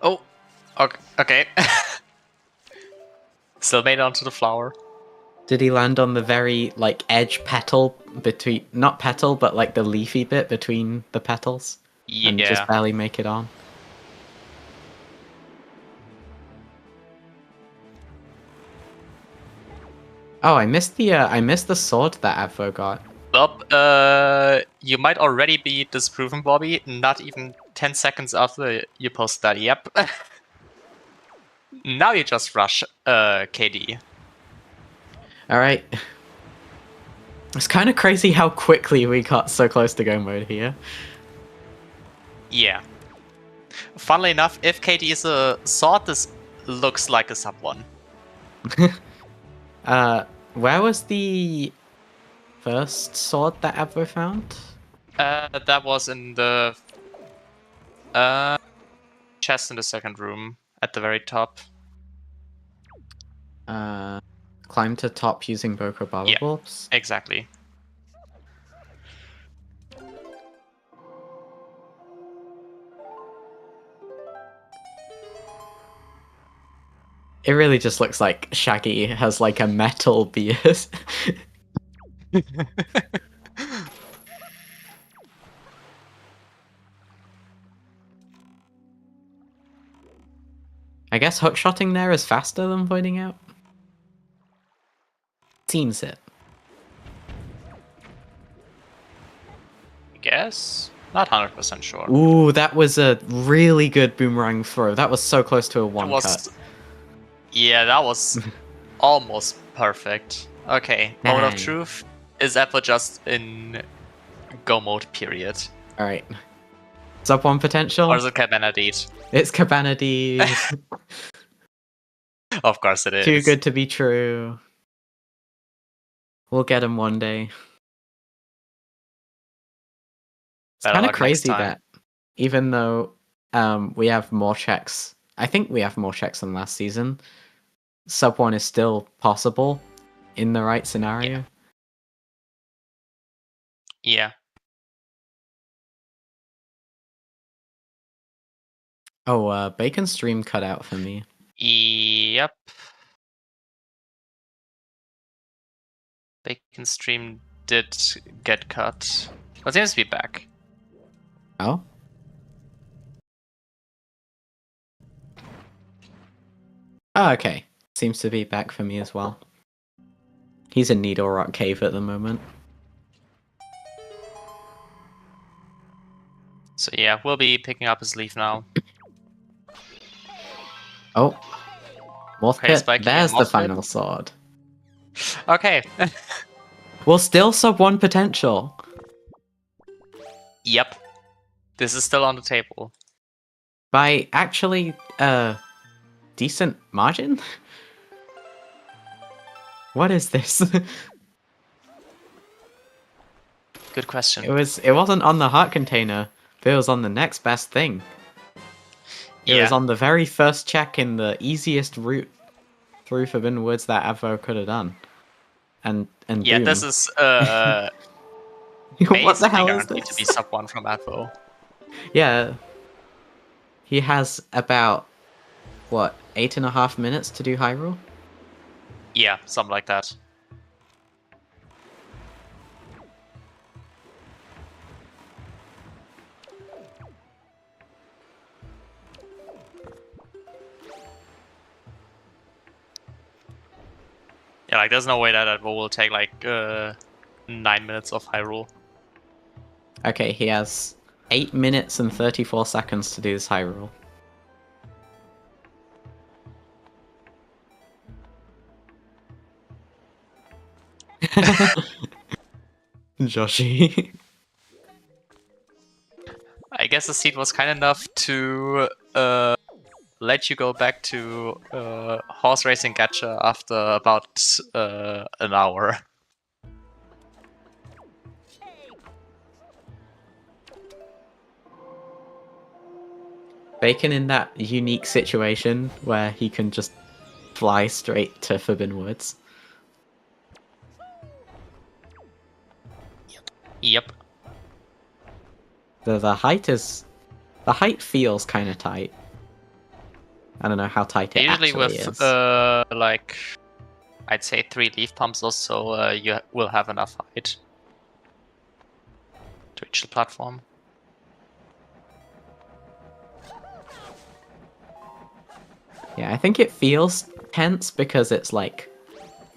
Oh, okay. Still made it onto the flower. Did he land on the very, like, edge petal between... Not petal, but, like, the leafy bit between the petals? Yeah. And just barely make it on? Oh, I missed the sword that Advo got. Well, you might already be disproven, Bobby. Not even 10 seconds after you post that. Yep. Now you just rush KD. Alright. It's kind of crazy how quickly we got so close to go mode here. Yeah. Funnily enough, if KD is a sword, this looks like a sub 1. Where was the first sword that Advo found? That was in the chest in the second room at the very top. Climb to top using Boko Baba Yeah. Bulbs? Exactly. It really just looks like Shaggy has like a metal beard. I guess hookshotting there is faster than pointing out. Seems it. I guess? Not 100% sure. Ooh, that was a really good boomerang throw. That was so close to a one cut. Yeah, that was almost perfect. Okay, moment of truth. Is Apple just in go mode period? Alright. Sub 1 potential? Or is it Cabanadite? It's Cabanadite. Of course it is. Too good to be true. We'll get him one day. It's kind of crazy that even though we have more checks, I think we have more checks than last season, sub 1 is still possible in the right scenario. Yeah. Oh, Bacon stream cut out for me. Yep. Bacon stream did get cut. But seems to be back. Oh? Oh, okay. Seems to be back for me as well. He's in Needle Rock Cave at the moment. So yeah, we'll be picking up his leaf now. Oh. Morph Okay, Pit. There's the final sword. Okay. We'll still sub 1 potential. Yep. This is still on the table. By actually decent margin? What is this? Good question. It wasn't on the heart container, but it was on the next best thing. It was on the very first check in the easiest route through Forbidden Woods that Advo could have done. And yeah, boom. this is what the hell is this? To be sub 1 from Advo. Yeah. He has about what, 8.5 minutes to do Hyrule? Yeah, something like that. Yeah, like there's no way that will take like 9 minutes of Hyrule. Okay, he has 8 minutes and 34 seconds to do this Hyrule. Joshi. I guess the seed was kind enough to let you go back to horse racing gacha after about an hour. Bacon in that unique situation where he can just fly straight to Forbidden Woods. Yep. The height feels kind of tight. I don't know how tight it usually actually with is. like I'd say 3 leaf pumps or so, you will have enough height to reach the platform. Yeah, I think it feels tense because it's like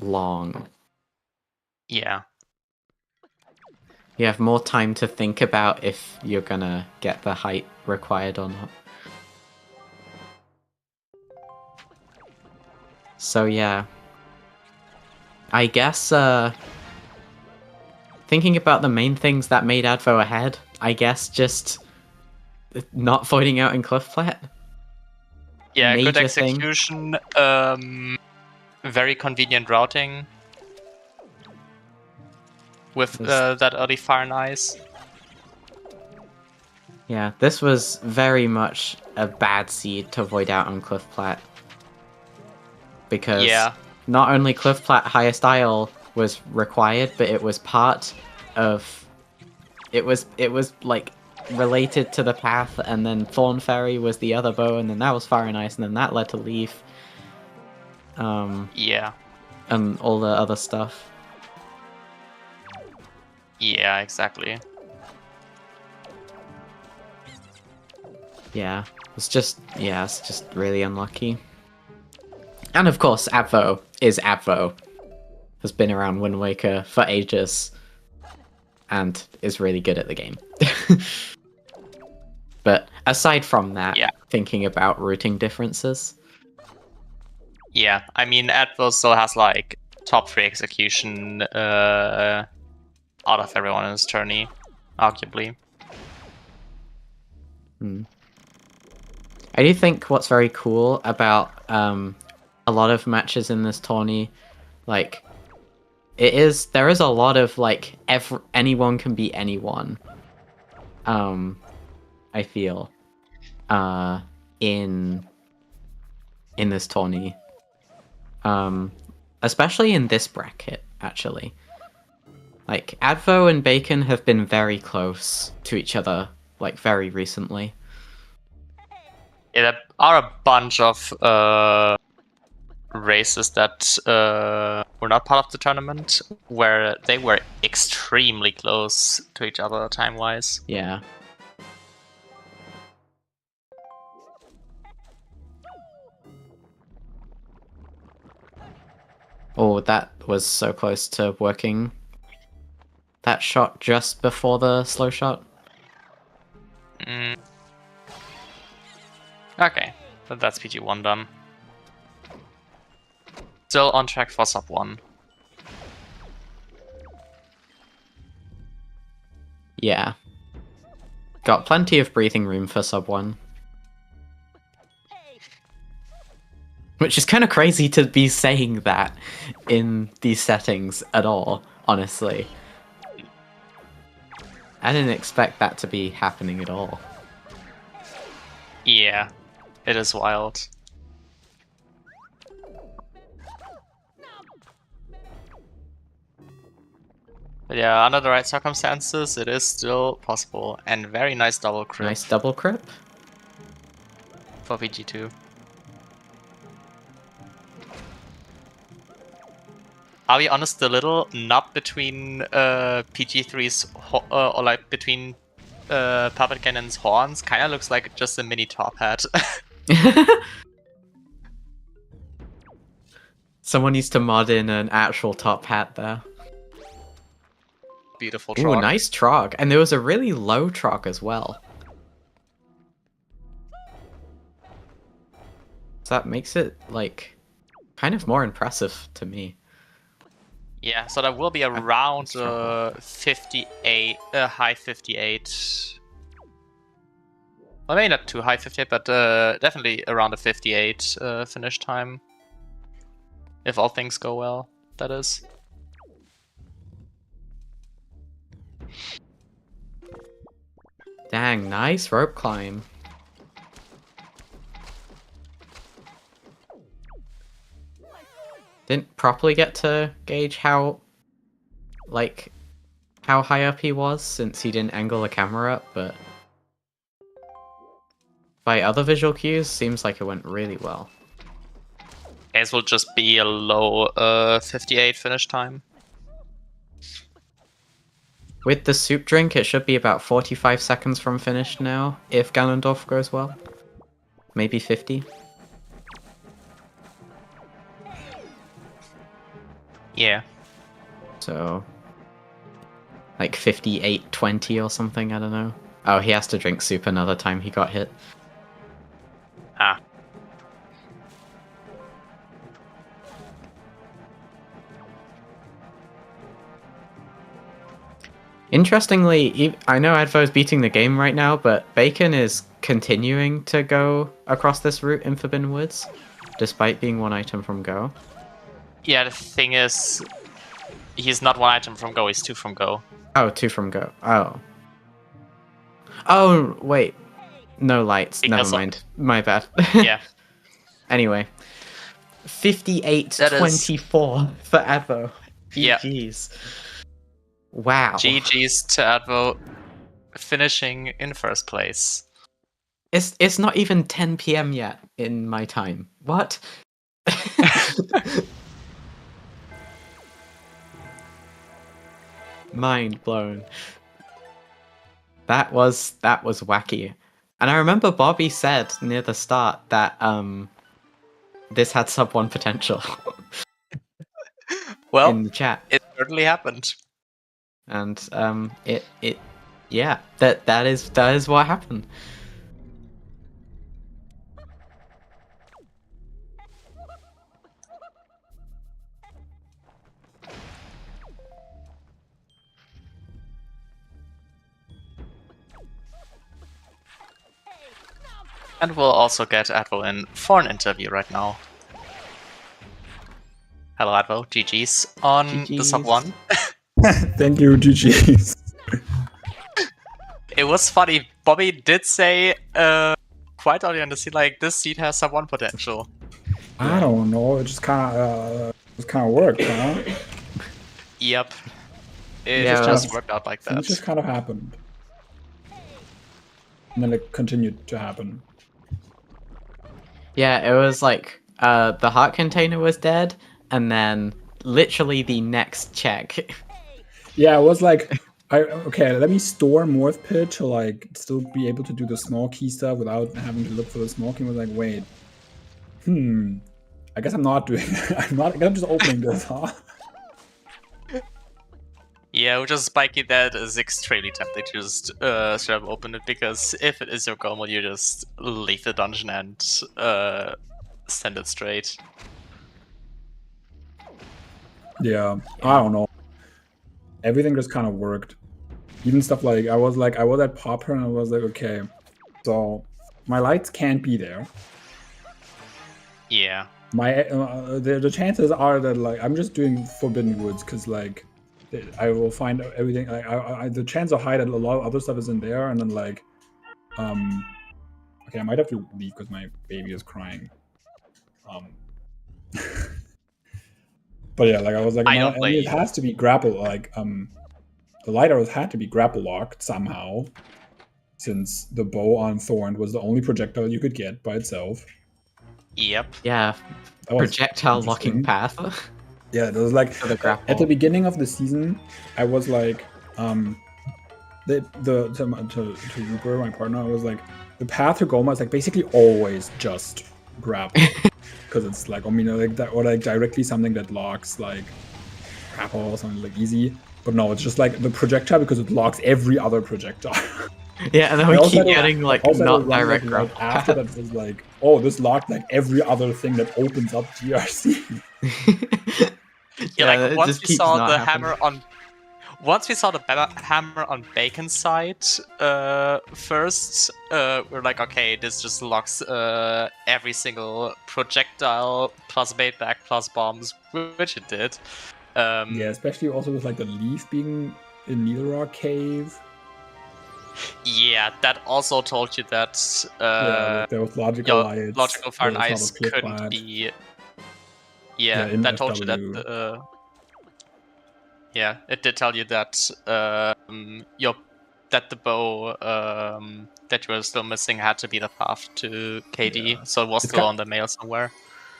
long. Yeah. You have more time to think about if you're gonna get the height required or not. So yeah. I guess thinking about the main things that made Advo ahead, I guess just not voiding out in Cliffplat. Yeah, good Major thing. execution, very convenient routing with that early fire and ice. Yeah, this was very much a bad seed to void out on Cliffplat. Because not only Cliffplat highest isle was required, but it was part of... It was like related to the path, and then Thorn Fairy was the other bow, and then that was Fire and Ice, and then that led to Leaf. Yeah. And all the other stuff. Yeah, exactly. Yeah, it's just really unlucky. And of course, Advo is Advo. Has been around Wind Waker for ages, and is really good at the game. But aside from that, thinking about routing differences. Yeah, I mean, Advo still has like top 3 execution out of everyone in his tourney, arguably. I do think what's very cool about a lot of matches in this tourney, like, there is a lot of like anyone can beat anyone. I feel in this tourney, especially in this bracket, actually. Like, Advo and Bacon have been very close to each other, like, very recently. Yeah, there are a bunch of races that were not part of the tournament, where they were extremely close to each other time-wise. Yeah. Oh, that was so close to working. That shot just before the slow shot. Okay, but that's PG1 done. Still on track for sub 1. Yeah. Got plenty of breathing room for sub 1. Which is kind of crazy to be saying that in these settings at all, honestly. I didn't expect that to be happening at all. Yeah, it is wild. But yeah, under the right circumstances, it is still possible. And very nice double crip. Nice double crip. For PG2. I'll be honest, the little nub between PG3's, or like between Puppet Cannon's horns, kind of looks like just a mini top hat. Someone needs to mod in an actual top hat there. Beautiful trog. Ooh, nice trog. And there was a really low trog as well. So that makes it, like, kind of more impressive to me. Yeah, so that will be around 58, high 58. Well, maybe not too high 58, but definitely around a 58 finish time. If all things go well, that is. Dang, nice rope climb. Didn't properly get to gauge how high up he was, since he didn't angle the camera up, but by other visual cues, seems like it went really well. Guess will just be a low 58 finish time. With the soup drink, it should be about 45 seconds from finish now, if Ganondorf goes well. Maybe 50. Yeah. So, like 58-20 or something, I don't know. Oh, he has to drink soup another time he got hit. Ah. Interestingly, I know Advo's beating the game right now, but Bacon is continuing to go across this route in Forbidden Woods, despite being 1 item from Go. Yeah, the thing is, he's not 1 item from Go, he's 2 from Go. Oh, 2 from Go. Oh. Oh, wait. No lights. Because Never mind. My bad. Yeah. Anyway. 58-24 for Advo. GG's. Wow. GG's to Advo, finishing in first place. It's not even 10 PM yet in my time. What? Mind blown. That was wacky. And I remember Bobby said near the start that this had sub 1 potential. Well, in the chat. It certainly happened. And yeah, that is what happened. And we'll also get Advo in for an interview right now. Hello Advo, GG's on the sub 1. Thank you, GG's. It was funny, Bobby did say quite early on the scene, like, this seed has sub 1 potential. I don't know, it just kind of worked, huh? Yep. It just worked out like that. It just kind of happened. And then it continued to happen. Yeah, it was like the heart container was dead, and then literally the next check. Yeah, it was like, okay, let me store Morph Pit to like still be able to do the small key stuff without having to look for the small key. I was like, wait, I guess I'm not doing it. I'm just opening this, huh? Yeah, which is spiky. That is extremely tempting to just straight up open it, because if it is your goal, you just leave the dungeon and send it straight. Yeah, I don't know. Everything just kind of worked. Even stuff like I was at Popper and I was like, okay, so my lights can't be there. Yeah. My the chances are that like I'm just doing Forbidden Woods because like I will find everything. Like the chance are high that a lot of other stuff is in there, and then like okay, I might have to leave because my baby is crying. But yeah, like I was like, it has to be grapple. Like the light arrows had to be grapple locked somehow, since the bow on Thorn was the only projectile you could get by itself. Yep. Yeah. Projectile locking path. Yeah, it was like at the beginning of the season, I was like, to Rupert, my partner, I was like, the path to Goma is like basically always just grapple, because it's like, I mean, like that, or like directly something that locks like grapple or something like easy. But no, it's just like the projectile because it locks every other projectile. Yeah, and then we keep getting like not direct grapple. Like, after that, it was like, oh, this locked like every other thing that opens up GRC. Yeah, like once we saw the hammer on Bacon's side first, we're like, okay, this just locks every single projectile plus bait back plus bombs, which it did. Yeah, especially also with like the leaf being in Needlerock Cave. Yeah, that also told you that like there was logical lights. Logical fire and ice couldn't be. Yeah, that told you that. Yeah, it did tell you that that the bow that you were still missing had to be the path to KD, so it was still on the mail somewhere.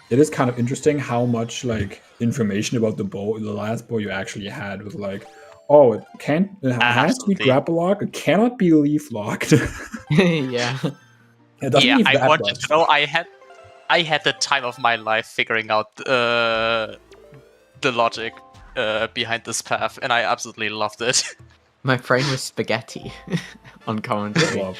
It is kind of interesting how much like information about the bow, the last bow you actually had was like, oh, it has to be grapple locked, it cannot be leaf locked. Yeah. I wanted to know. I had the time of my life figuring out the logic behind this path, and I absolutely loved it. My brain was spaghetti on commentary.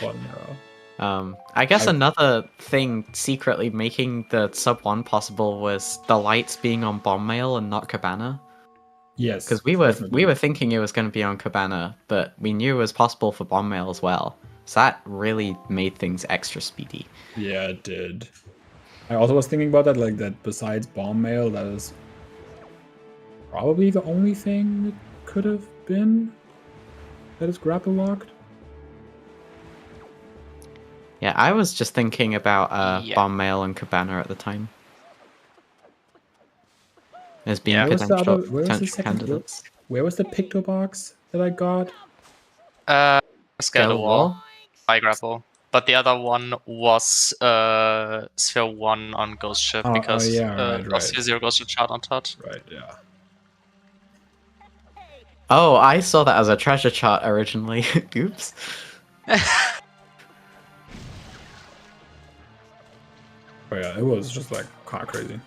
I guess another thing secretly making the sub 1 possible was the lights being on bomb mail and not Cabana. Yes, Because we were definitely. thinking it was going to be on Cabana, but we knew it was possible for bomb mail as well. So that really made things extra speedy. Yeah, it did. I also was thinking about that, like that besides bomb mail, that is probably the only thing it could have been that is grapple locked. Yeah, I was just thinking about Yeah. bomb mail and Cabana at the time. As being Yeah. Where was the potential, other? Where was the potential second? candidates. Where was the picto box that I got? Scale the wall. Wall? By grapple. But the other one was Sphere 1 on Ghost Ship because yeah, right. Sphere 0 Ghost Ship chart on top. Right, yeah. Oh, I saw that as a treasure chart originally. Oops. But yeah, it was just like kind of crazy.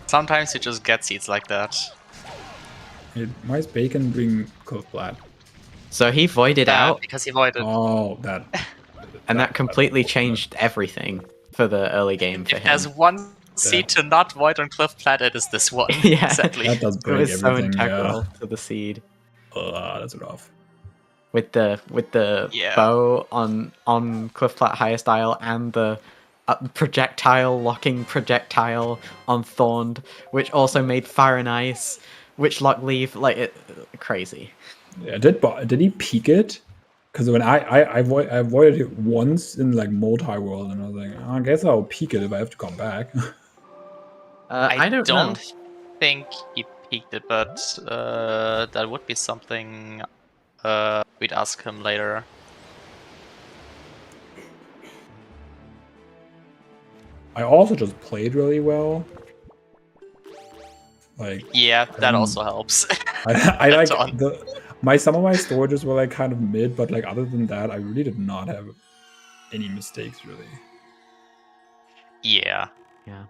Sometimes you just get seeds like that. Why is Bacon being close flat? So he voided out, Because he avoided. Oh, that. and that completely changed everything for the early game for If there's him. one seed to not void on Cliff Flat, it is this one. Yeah, Sadly. That does it break was so everything. integral Yeah. to the seed. That's rough. With the Yeah. bow on Cliff Flat Highest Isle and the projectile locking projectile on Thorned, which also made Fire and Ice, which locked Leave, like it crazy. Yeah, did he peek it? Because when I avoided it once in like multi-world, and I was like, I guess I'll peek it if I have to come back. I don't know. think he peaked it, but that would be something we'd ask him later. I also just played really well. Like, Yeah, that also helps. I like That's on. some of my storages were like kind of mid, but like other than that, I really did not have any mistakes really. Yeah. Yeah.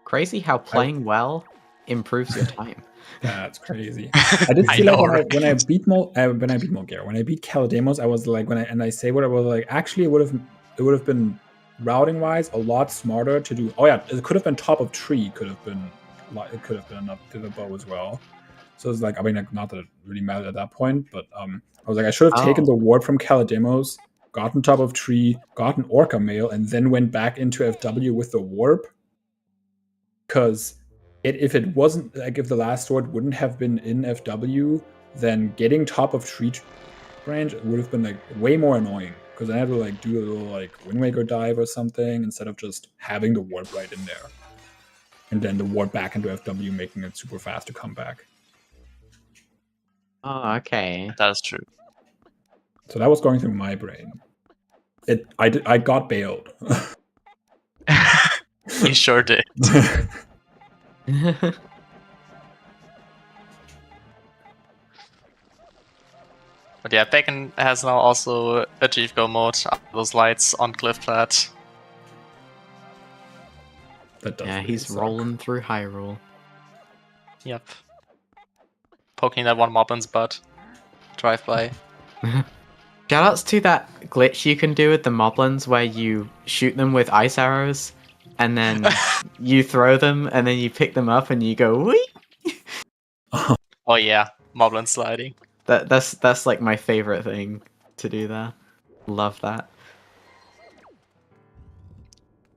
Crazy how playing well improves your time. That's crazy. I did I feel know, like when I beat Molgera, when I beat Calademos, I was like I say what I was like. Actually, it would have been routing wise a lot smarter to do. Oh yeah, it could have been top of tree. It could have been enough to the bow as well. So it's like, I mean, like, not that it really mattered at that point, but I was like, I should have taken the ward from Calademos, gotten top of tree, gotten Orca mail, and then went back into FW with the warp. Because if it wasn't like, if the last sword wouldn't have been in FW, then getting top of tree range would have been like way more annoying. Because I had to like do a little like Wind Waker dive or something instead of just having the warp right in there. And then the warp back into FW, making it super fast to come back. Oh, okay. That is true. So that was going through my brain. I got bailed. You sure did. But yeah, Bacon has now also achieved go mode. Those lights on Cliff Flat. That does Yeah, really he's suck. rolling through Hyrule. Yep. Poking that one Moblin's butt. Drive by. Shoutouts to that glitch you can do with the Moblins where you shoot them with ice arrows and then you throw them and then you pick them up and you go whee! Oh yeah, Moblin sliding. That's like my favorite thing to do there. Love that.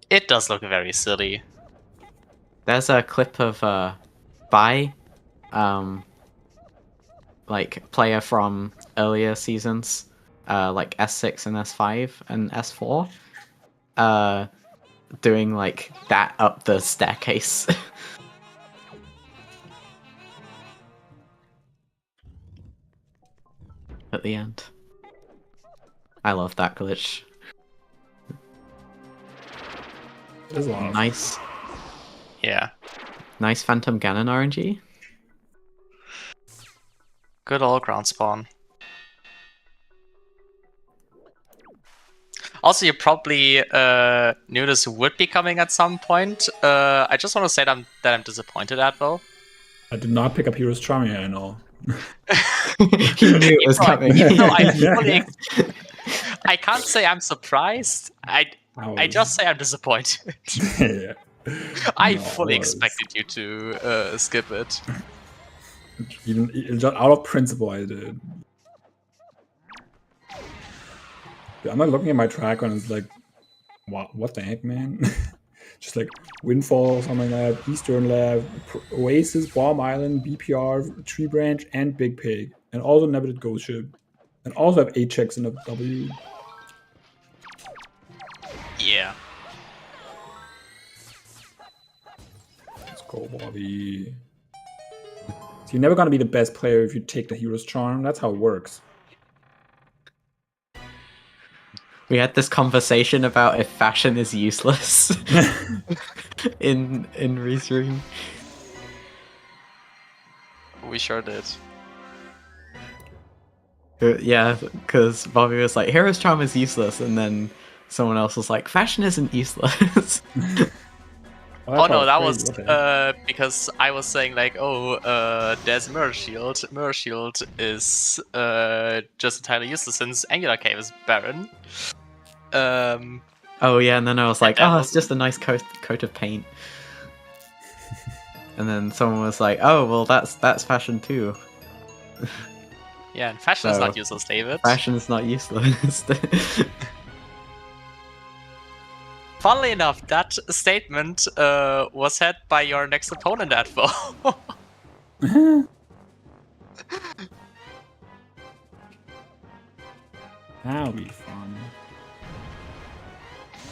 It does look very silly. There's a clip of Bai, like player from earlier seasons, like S6 and S5 and S4, doing like that up the staircase. At the end. I love that glitch. There's a lot of Nice. Yeah. Nice Phantom Ganon RNG. Good old ground spawn. Also, you probably knew this would be coming at some point. I just want to say that I'm disappointed at though. I did not pick up Hero's Charming, I know. He knew it was coming. Even though I can't say I'm surprised. I just say I'm disappointed. Yeah. I No, fully it was- expected you to skip it. Even just out of principle, I did. I'm not looking at my tracker and it's like, what the heck, man? Just like Windfall, something like that, Eastern Lab, Oasis, Bomb Island, BPR, Tree Branch, and Big Pig. And also never did Ghost Ship. And also have 8 checks in a W. Yeah. Let's go, Bobby. So you're never gonna be the best player if you take the hero's charm. That's how it works. We had this conversation about if fashion is useless in Resume. We sure did. Yeah, because Bobby was like, Hero's Charm is useless, and then someone else was like, fashion isn't useless. Oh no, that was because I was saying like, there's Mirror Shield. Mirror Shield is just entirely useless since Angular Cave is barren. Oh yeah, and then I was like, that it's just a nice coat of paint. And then someone was like, oh well, that's fashion too. Yeah, and fashion is So, not useless, David. Fashion is not useless. Funnily enough, that statement was said by your next opponent, Dadvo. That'll be fun.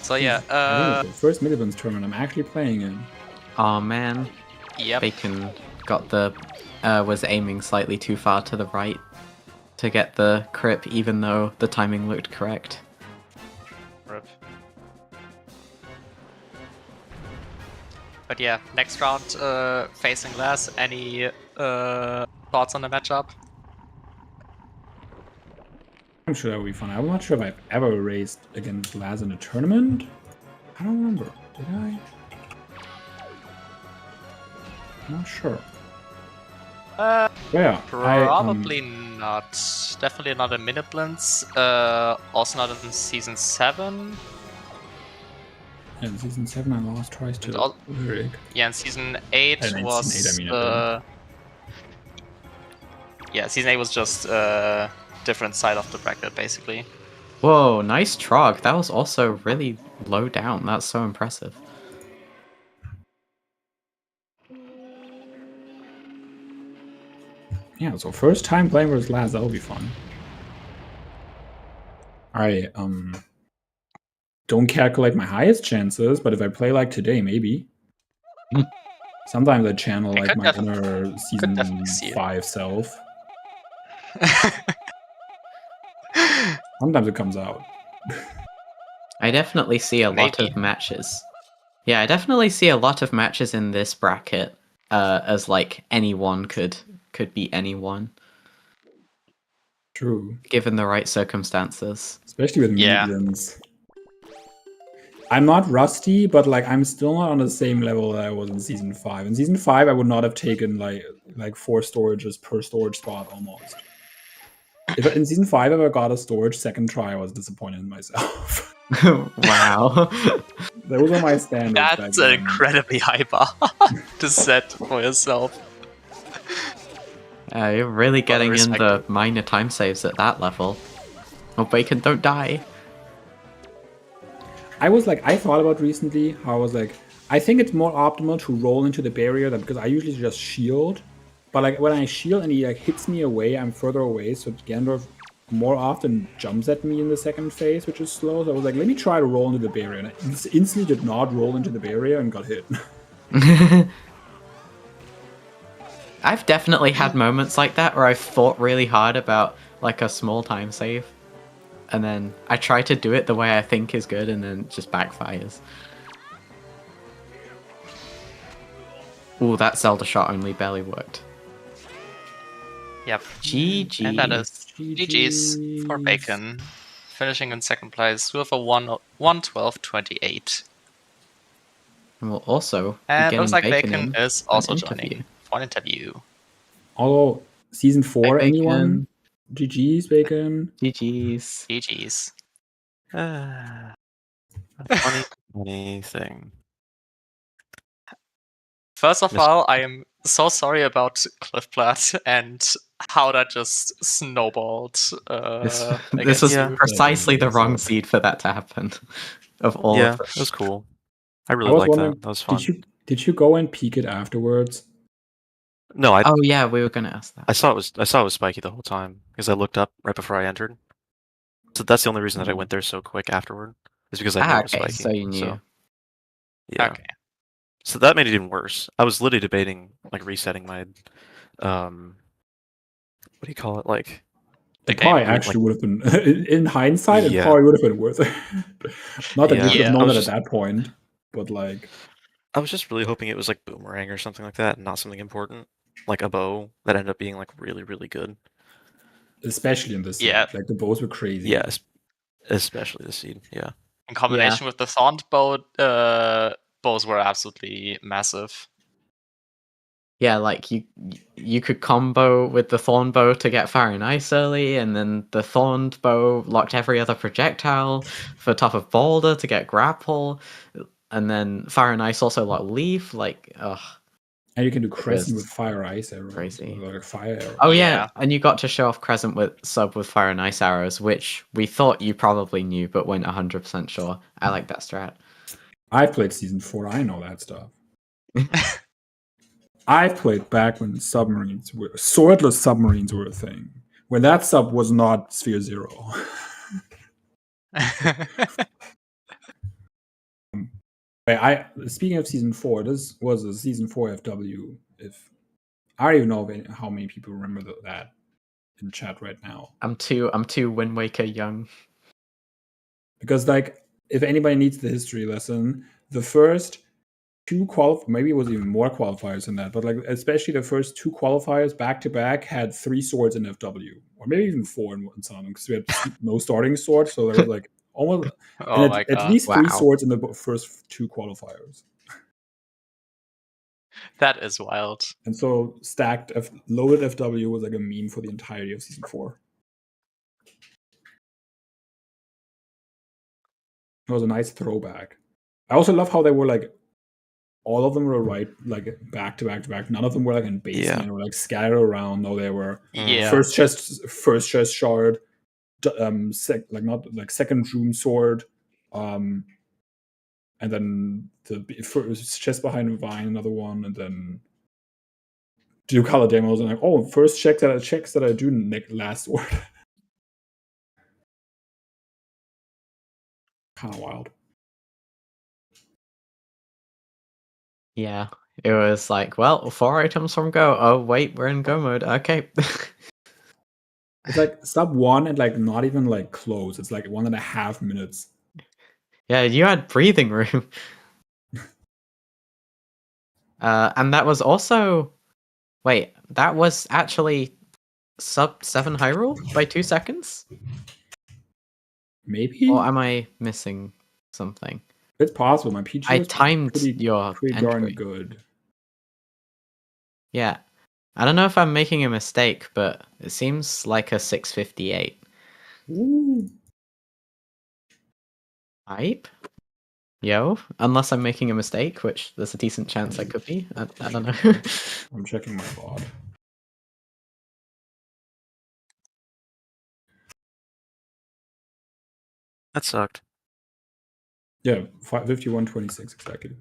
So yeah, I think it's the first Miniblins tournament I'm actually playing in. Oh man, yep. Bacon got the was aiming slightly too far to the right to get the crip, even though the timing looked correct. Rip. But yeah, next round facing Les. Any thoughts on the matchup? I'm sure that will be fun. I'm not sure if I've ever raced against Laz in a tournament. I don't remember. Did I? I'm not sure. Yeah, Probably not. Definitely not in Miniblins. Also not in Season 7. in Season 7 I lost twice to Lyric. Yeah, in Season 8 And in was... Season 8, I mean, yeah, Season 8 was just different side of the bracket, basically. Whoa, nice trog. That was also really low down. That's so impressive. Yeah, so first time playing versus Laz, that'll be fun. I don't calculate my highest chances, but if I play like today, maybe. Sometimes I channel like my inner Season 5 self. Sometimes it comes out. I definitely see a lot of matches. Yeah, I definitely see a lot of matches in this bracket as like anyone could beat anyone. True. Given the right circumstances. Especially with Miniblins. I'm not rusty, but like I'm still not on the same level that I was in Season 5. In Season 5, I would not have taken like 4 storages per storage spot almost. If in Season 5 I ever got a storage second try, I was disappointed in myself. Wow. Those are my standards. That's an incredibly high bar to set for yourself. You're really getting in the minor time saves at that level. Oh, Bacon, don't die. I thought about recently how I was like, I think it's more optimal to roll into the barrier because I usually just shield. But like when I shield and he like hits me away, I'm further away, so Gandalf more often jumps at me in the second phase, which is slow. So I was like, let me try to roll into the barrier. And I instantly did not roll into the barrier and got hit. I've definitely had moments like that where I've thought really hard about like a small time save. And then I try to do it the way I think is good and then it just backfires. Ooh, that Zelda shot only barely worked. Yep. GG. And that is GG's for Bacon. Finishing in second place with a 112.28. And we'll also and be looks like Bacon is also joining for an interview. Although Season 4, anyone? GG's, Bacon. GG's. GG's. A funny thing. First of all, I am so sorry about Cliffblatt and how that just snowballed. This was you. precisely the wrong seed for that to happen. Of all Yeah, of them. it was cool. I really I was liked wondering, that. That was fun. did you go and peek it afterwards? No, Oh yeah, we were gonna ask that. I saw it was spiky the whole time because I looked up right before I entered. So that's the only reason that I went there so quick afterward. Is because I knew it was okay, spiky. so you knew. Yeah. Okay. So that made it even worse. I was literally debating like resetting my what do you call it? Like It probably actually would have been, in hindsight, it probably would have been worth it. Not that you could have known that at that point, but like... I was just really hoping it was like Boomerang or something like that, and not something important. Like a bow that ended up being like really, really good. Especially in this seed. Like the bows were crazy. Yeah, especially the seed, yeah. In combination with the Thorn bow, bows were absolutely massive. Yeah, like you could combo with the Thorn bow to get Fire and Ice early, and then the Thorn bow locked every other projectile for top of Boulder to get Grapple, and then Fire and Ice also locked Leaf. Like, ugh. And you can do Crescent with Fire Ice arrows. Crazy. Like fire arrows. Oh yeah, and you got to show off Crescent with sub with Fire and Ice arrows, which we thought you probably knew, but weren't 100% sure. I like that strat. I've played Season 4, I know that stuff. I've played back when swordless submarines were a thing. When that sub was not Sphere 0. Speaking of Season 4, this was a Season 4 FW. I don't even know how many people remember that in chat right now. I'm too Wind Waker young. Because like, if anybody needs the history lesson, the first two maybe it was even more qualifiers than that, but like especially the first two qualifiers back to back had 3 swords in FW, or maybe even 4 in some of them, because we had no starting sword, so there was like almost at least 3 swords in the first 2 qualifiers. That is wild. And so stacked loaded FW was like a meme for the entirety of Season 4. It was a nice throwback. I also love how they were like, all of them were like back to back to back. None of them were like in basement or like scattered around. No, they were first chest shard, second room sword, and then the first chest behind Vine, another one, and then do color demos and like, first checks that I do last sword. Kind of wild. Yeah, it was like, well, 4 items from Go. Oh wait, we're in Go mode. Okay. It's like sub 1 and like not even like close. It's like 1.5 minutes. Yeah, you had breathing room. And that was also, wait, that was actually sub 7 Hyrule by 2 seconds? Maybe? Or am I missing something? It's possible. My PG I timed your pretty darn good. Yeah. I don't know if I'm making a mistake, but it seems like a 658. Ooh. Hype? Yo, unless I'm making a mistake, which there's a decent chance I could be. I don't know. I'm checking my bot. That sucked. Yeah, 51.26 exactly.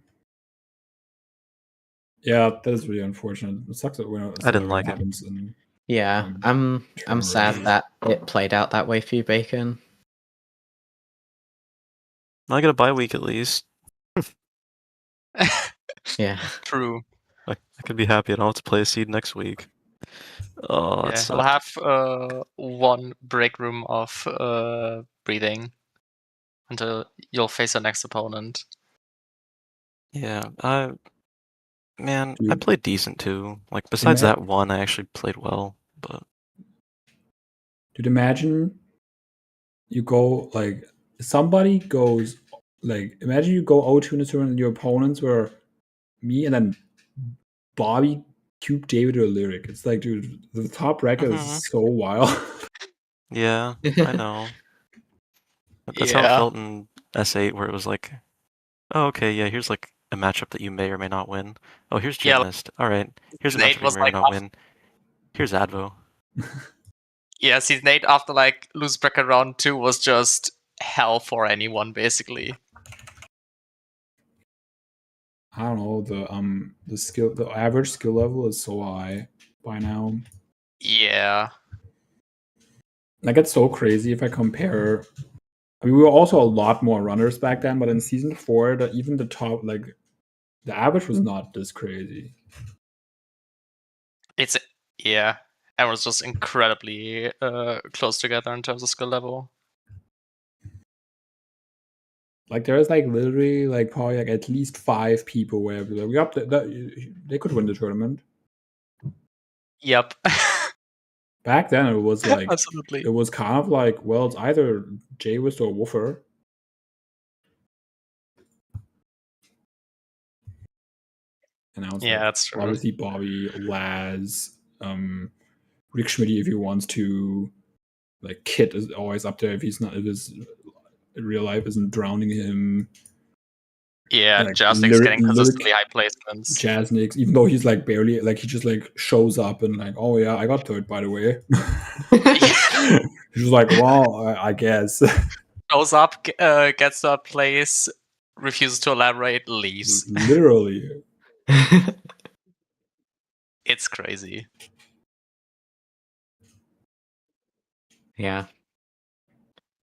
Yeah, that is really unfortunate. It sucks that I didn't like it. Yeah, I'm sad that it played out that way for you, Bacon. I get a bye week at least. Yeah. True. I could be happy I don't have to play a seed next week. Oh, yeah, I'll have one break room of breathing until you'll face the next opponent. Yeah, I played decent too. Like besides that one, I actually played well. But dude, imagine you go like somebody goes like imagine you go 0-2 in a tournament and your opponents were me and then Bobby, Cube, David, or Lyric. It's like, dude, the top bracket is so wild. Yeah, I know. That's how it felt in S8, where it was like, oh, okay, yeah, here's like a matchup that you may or may not win. Oh, here's Yeah, Gymnast. All right, here's a Season 8 matchup you was may or may like not win. Here's Advo. Yeah, Season 8 after like lose bracket round 2 was just hell for anyone basically. I don't know, the average skill level is so high by now. Yeah. Like, it's so crazy if I compare. I mean, we were also a lot more runners back then, but in Season 4, even the top, like, the average was not this crazy. Yeah. Everyone's just incredibly close together in terms of skill level. Like, there's like literally like probably like at least 5 people where we up they could win the tournament. Yep. Back then, it was like Absolutely. it was kind of like, well, it's either Jaywist or Woofer. And now it's Yeah, like, that's true. obviously Bobby, Laz, Rick Schmitty if he wants to. Like, Kit is always up there if his real life isn't drowning him. Yeah, Like, Jasnick's getting consistently high placements. Jasnick, even though he's like barely, like, he just like shows up and like, oh yeah, I got third, by the way. He's just like, well, I guess. Shows up, gets to a place, refuses to elaborate, leaves. Literally. It's crazy. Yeah.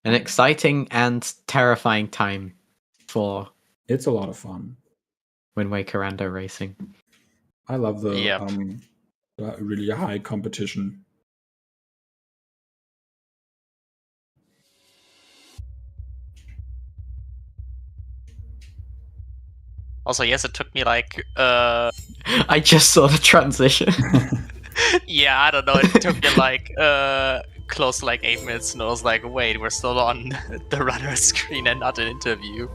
An exciting and terrifying time for It's a lot of fun. Wind Waker Rando racing. I love the Yep. really high competition. Also, yes, it took me like I just saw the transition. yeah, I don't know, it took me like close to like 8 minutes, and I was like, wait, we're still on the runner screen and not an interview.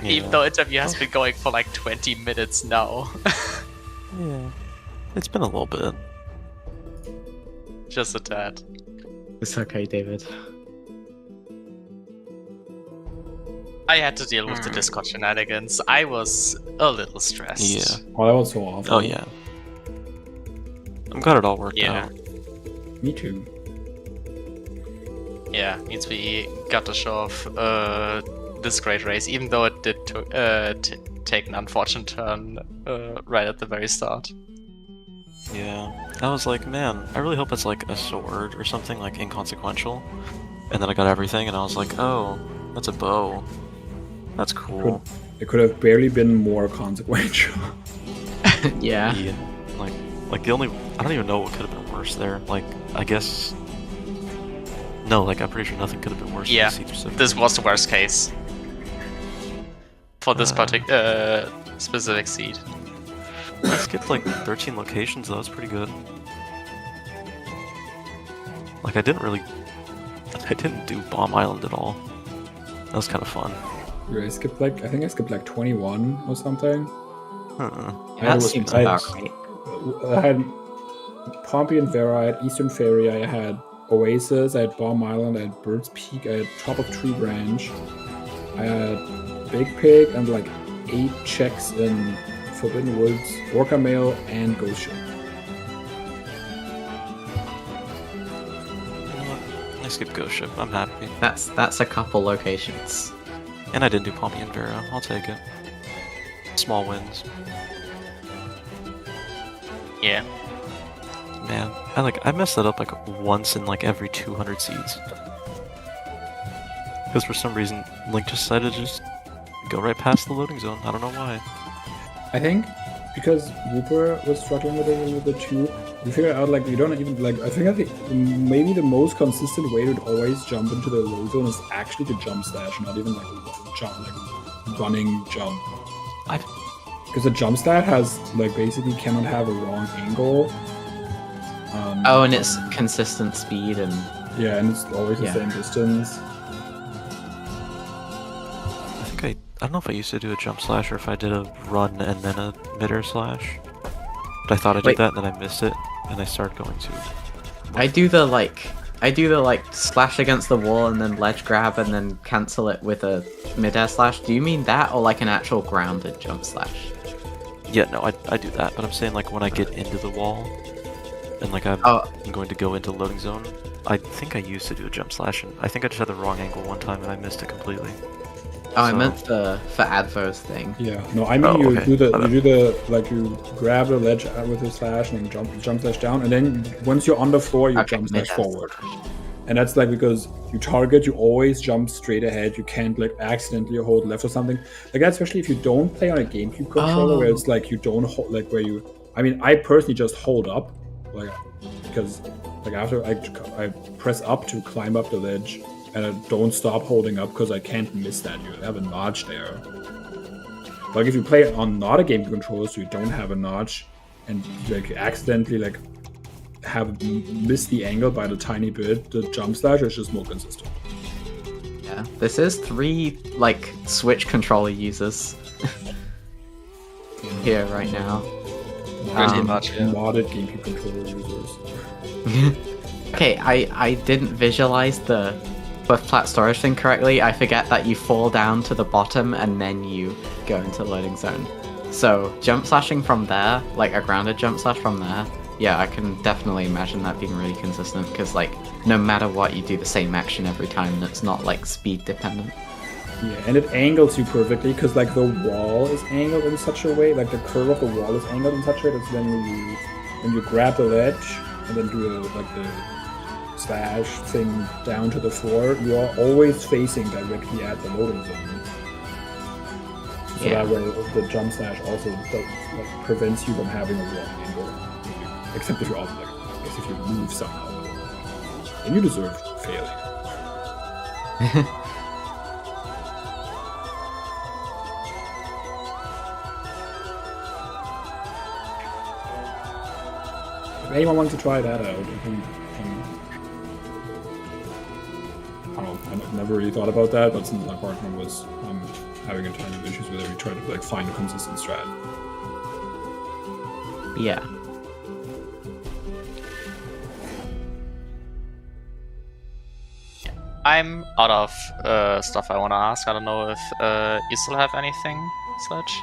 Even though interview has been going for like 20 minutes now. Yeah, it's been a little bit. Just a tad. It's okay, David. I had to deal with the Discord shenanigans. I was a little stressed. Yeah. Oh, that was so awful. Oh yeah. I'm glad it all worked Yeah. out. Me too. Yeah, means we got to show off this great race, even though it did take an unfortunate turn right at the very start. Yeah. I was like, man, I really hope it's like a sword or something like inconsequential. And then I got everything, and I was like, oh, that's a bow. That's cool. It could have barely been more consequential. Yeah. Yeah. Like the only, I don't even know what could have been worse there. Like, I guess. No, like I'm pretty sure nothing could have been worse. Yeah, than the this was the worst case for this particular specific seed. I skipped like 13 locations, though. That's pretty good. Like I didn't do Bomb Island at all. That was kind of fun. I think I skipped like 21 or something. Huh. That seems about right. I had Pompey and Vera, I had Eastern Ferry, I had Oasis, I had Bomb Island, I had Bird's Peak, I had Top of Tree Branch, I had Big Pig, and like 8 checks in Forbidden Woods, Orca Mail, and Ghost Ship. You know what? I skipped Ghost Ship. I'm happy. That's a couple locations. And I didn't do Pompey and Vera. I'll take it. Small wins. Yeah. Man, I messed that up like once in like every 200 seeds. Because for some reason, Link just decided to just go right past the loading zone. I don't know why. I think because Wooper was struggling with it with the 2, we figured out like you don't even like. I think maybe the most consistent way to always jump into the low zone is actually to jump slash, not even like running jump. Because the jump stat has like basically cannot have a wrong angle. Oh, and it's consistent speed and yeah, and it's always the same distance. I don't know if I used to do a jump slash or if I did a run and then a mid-air slash. But I thought I did that and then I missed it and I started going to. I do the I do the like slash against the wall and then ledge grab and then cancel it with a mid-air slash. Do you mean that or like an actual grounded jump slash? Yeah, no, I do that, but I'm saying like when I get into the wall and like I'm going to go into loading zone, I think I used to do a jump slash, and I think I just had the wrong angle one time and I missed it completely. Oh, I meant for Advo's thing. Yeah, no, I mean you do the like you grab the ledge with the slash and then jump slash down, and then once you're on the floor, you jump slash forward. And that's like because you target, you always jump straight ahead. You can't like accidentally hold left or something. Like that, especially if you don't play on a GameCube controller where it's like you don't hold like where you. I mean, I personally just hold up, like because like after I press up to climb up the ledge. And I don't stop holding up because I can't miss that. You have a notch there. Like if you play it on not a GameCube controller, so you don't have a notch, and like you accidentally like have missed the angle by the tiny bit, the jump slash is just more consistent. Yeah, this is 3 like Switch controller users here right now. Pretty much, yeah. Modded GameCube controller users. Okay, I didn't visualize the flat storage thing correctly. I forget that you fall down to the bottom and then you go into loading zone. So jump slashing from there, like a grounded jump slash from there, yeah, I can definitely imagine that being really consistent because like no matter what, you do the same action every time and it's not like speed dependent. Yeah, and it angles you perfectly because like the wall is angled in such a way, like the curve of the wall is angled in such a way that when you grab the ledge and then do the slash thing down to the floor, you are always facing directly at the loading zone. So that way the jump slash also prevents you from having a wrong angle. Except if you're also like, I guess if you move somehow. And you deserve failure. If anyone wants to try that out, I don't know, I've never really thought about that, but since my partner was having a ton of issues with it, we tried to like find a consistent strat. Yeah. I'm out of stuff I want to ask. I don't know if you still have anything, Sledge?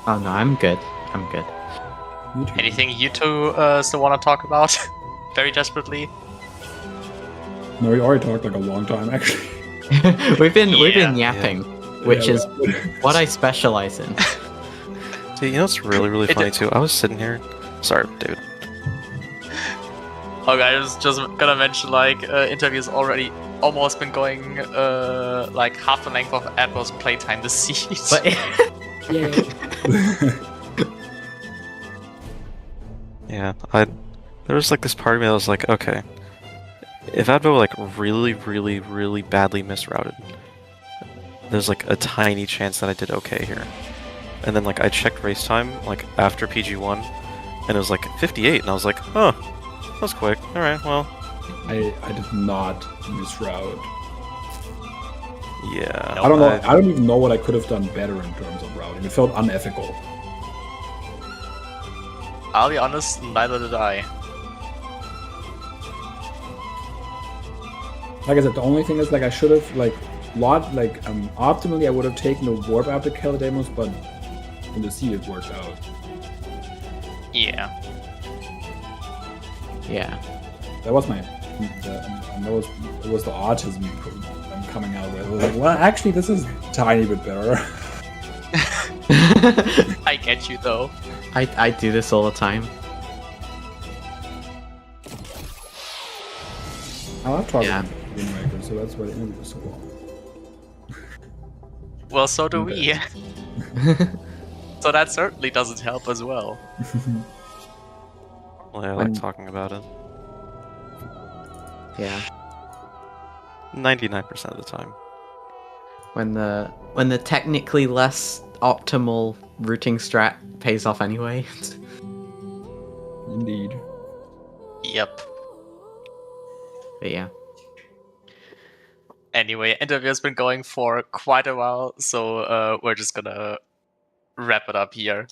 Oh no, I'm good. I'm good. Anything you two still want to talk about? Very desperately? No, we already talked like a long time, actually. we've been yapping, which is what I specialize in. Dude, you know what's really funny too? I was sitting here. Sorry, David. Okay, I was just gonna mention like interviews already almost been going like half the length of Admiral's playtime this season. Yeah, there was like this part of me that was like, okay, if Advo like really badly misrouted, there's like a tiny chance that I did okay here. And then like I checked race time like after PG1, and it was like 58, and I was like, oh, that was quick. All right, well. I did not misroute. Yeah. I don't know. I don't even know what I could have done better in terms of routing. It felt unethical. I'll be honest, neither did I. Like I said, the only thing is like I should have optimally I would have taken the warp out to kill the demos, but in the sea it worked out. Yeah. Yeah. That was it was the autism I'm coming out with. I was like, well, actually, this is a tiny bit better. I get you though. I do this all the time. I love talking about Wind Waker, so that's why the interview was so long. Well, so do we. So that certainly doesn't help as well. Well, I like talking about it. Yeah. 99% of the time. When the technically less optimal routing strat pays off anyway. Indeed. Yep. But yeah. Anyway, interview has been going for quite a while, so we're just gonna wrap it up here.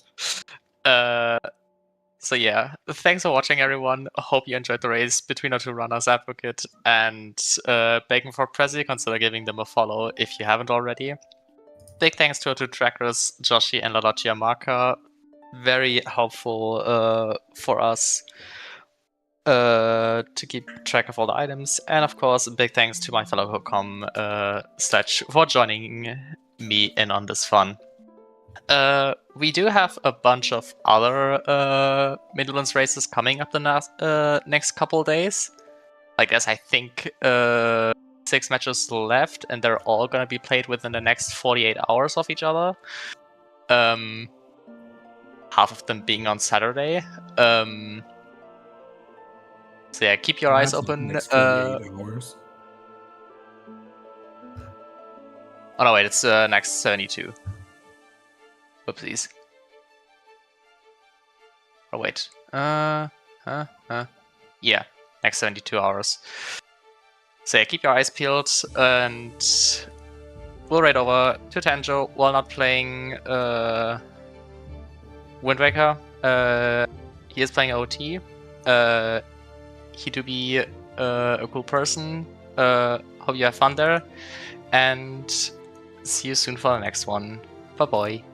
So yeah, thanks for watching, everyone. Hope you enjoyed the race between our two runners, Advocate and Bacon4Presy. Consider giving them a follow if you haven't already. Big thanks to our two trackers, Joshi and Lalottia Marker. Very helpful for us to keep track of all the items. And of course, big thanks to my fellow Hocom Sledge for joining me in on this fun. We do have a bunch of other Miniblins races coming up the next couple days. Like there's, I think, 6 matches left, and they're all gonna be played within the next 48 hours of each other. Half of them being on Saturday. So yeah, keep your eyes open. Next 48 hours. Oh no, wait, it's next 72. Oopsies. Oh wait. Yeah, next 72 hours. So yeah, keep your eyes peeled, and we'll raid over to Tanjo while not playing Wind Waker. He is playing OT. He do be a cool person. Hope you have fun there, and see you soon for the next one. Bye bye.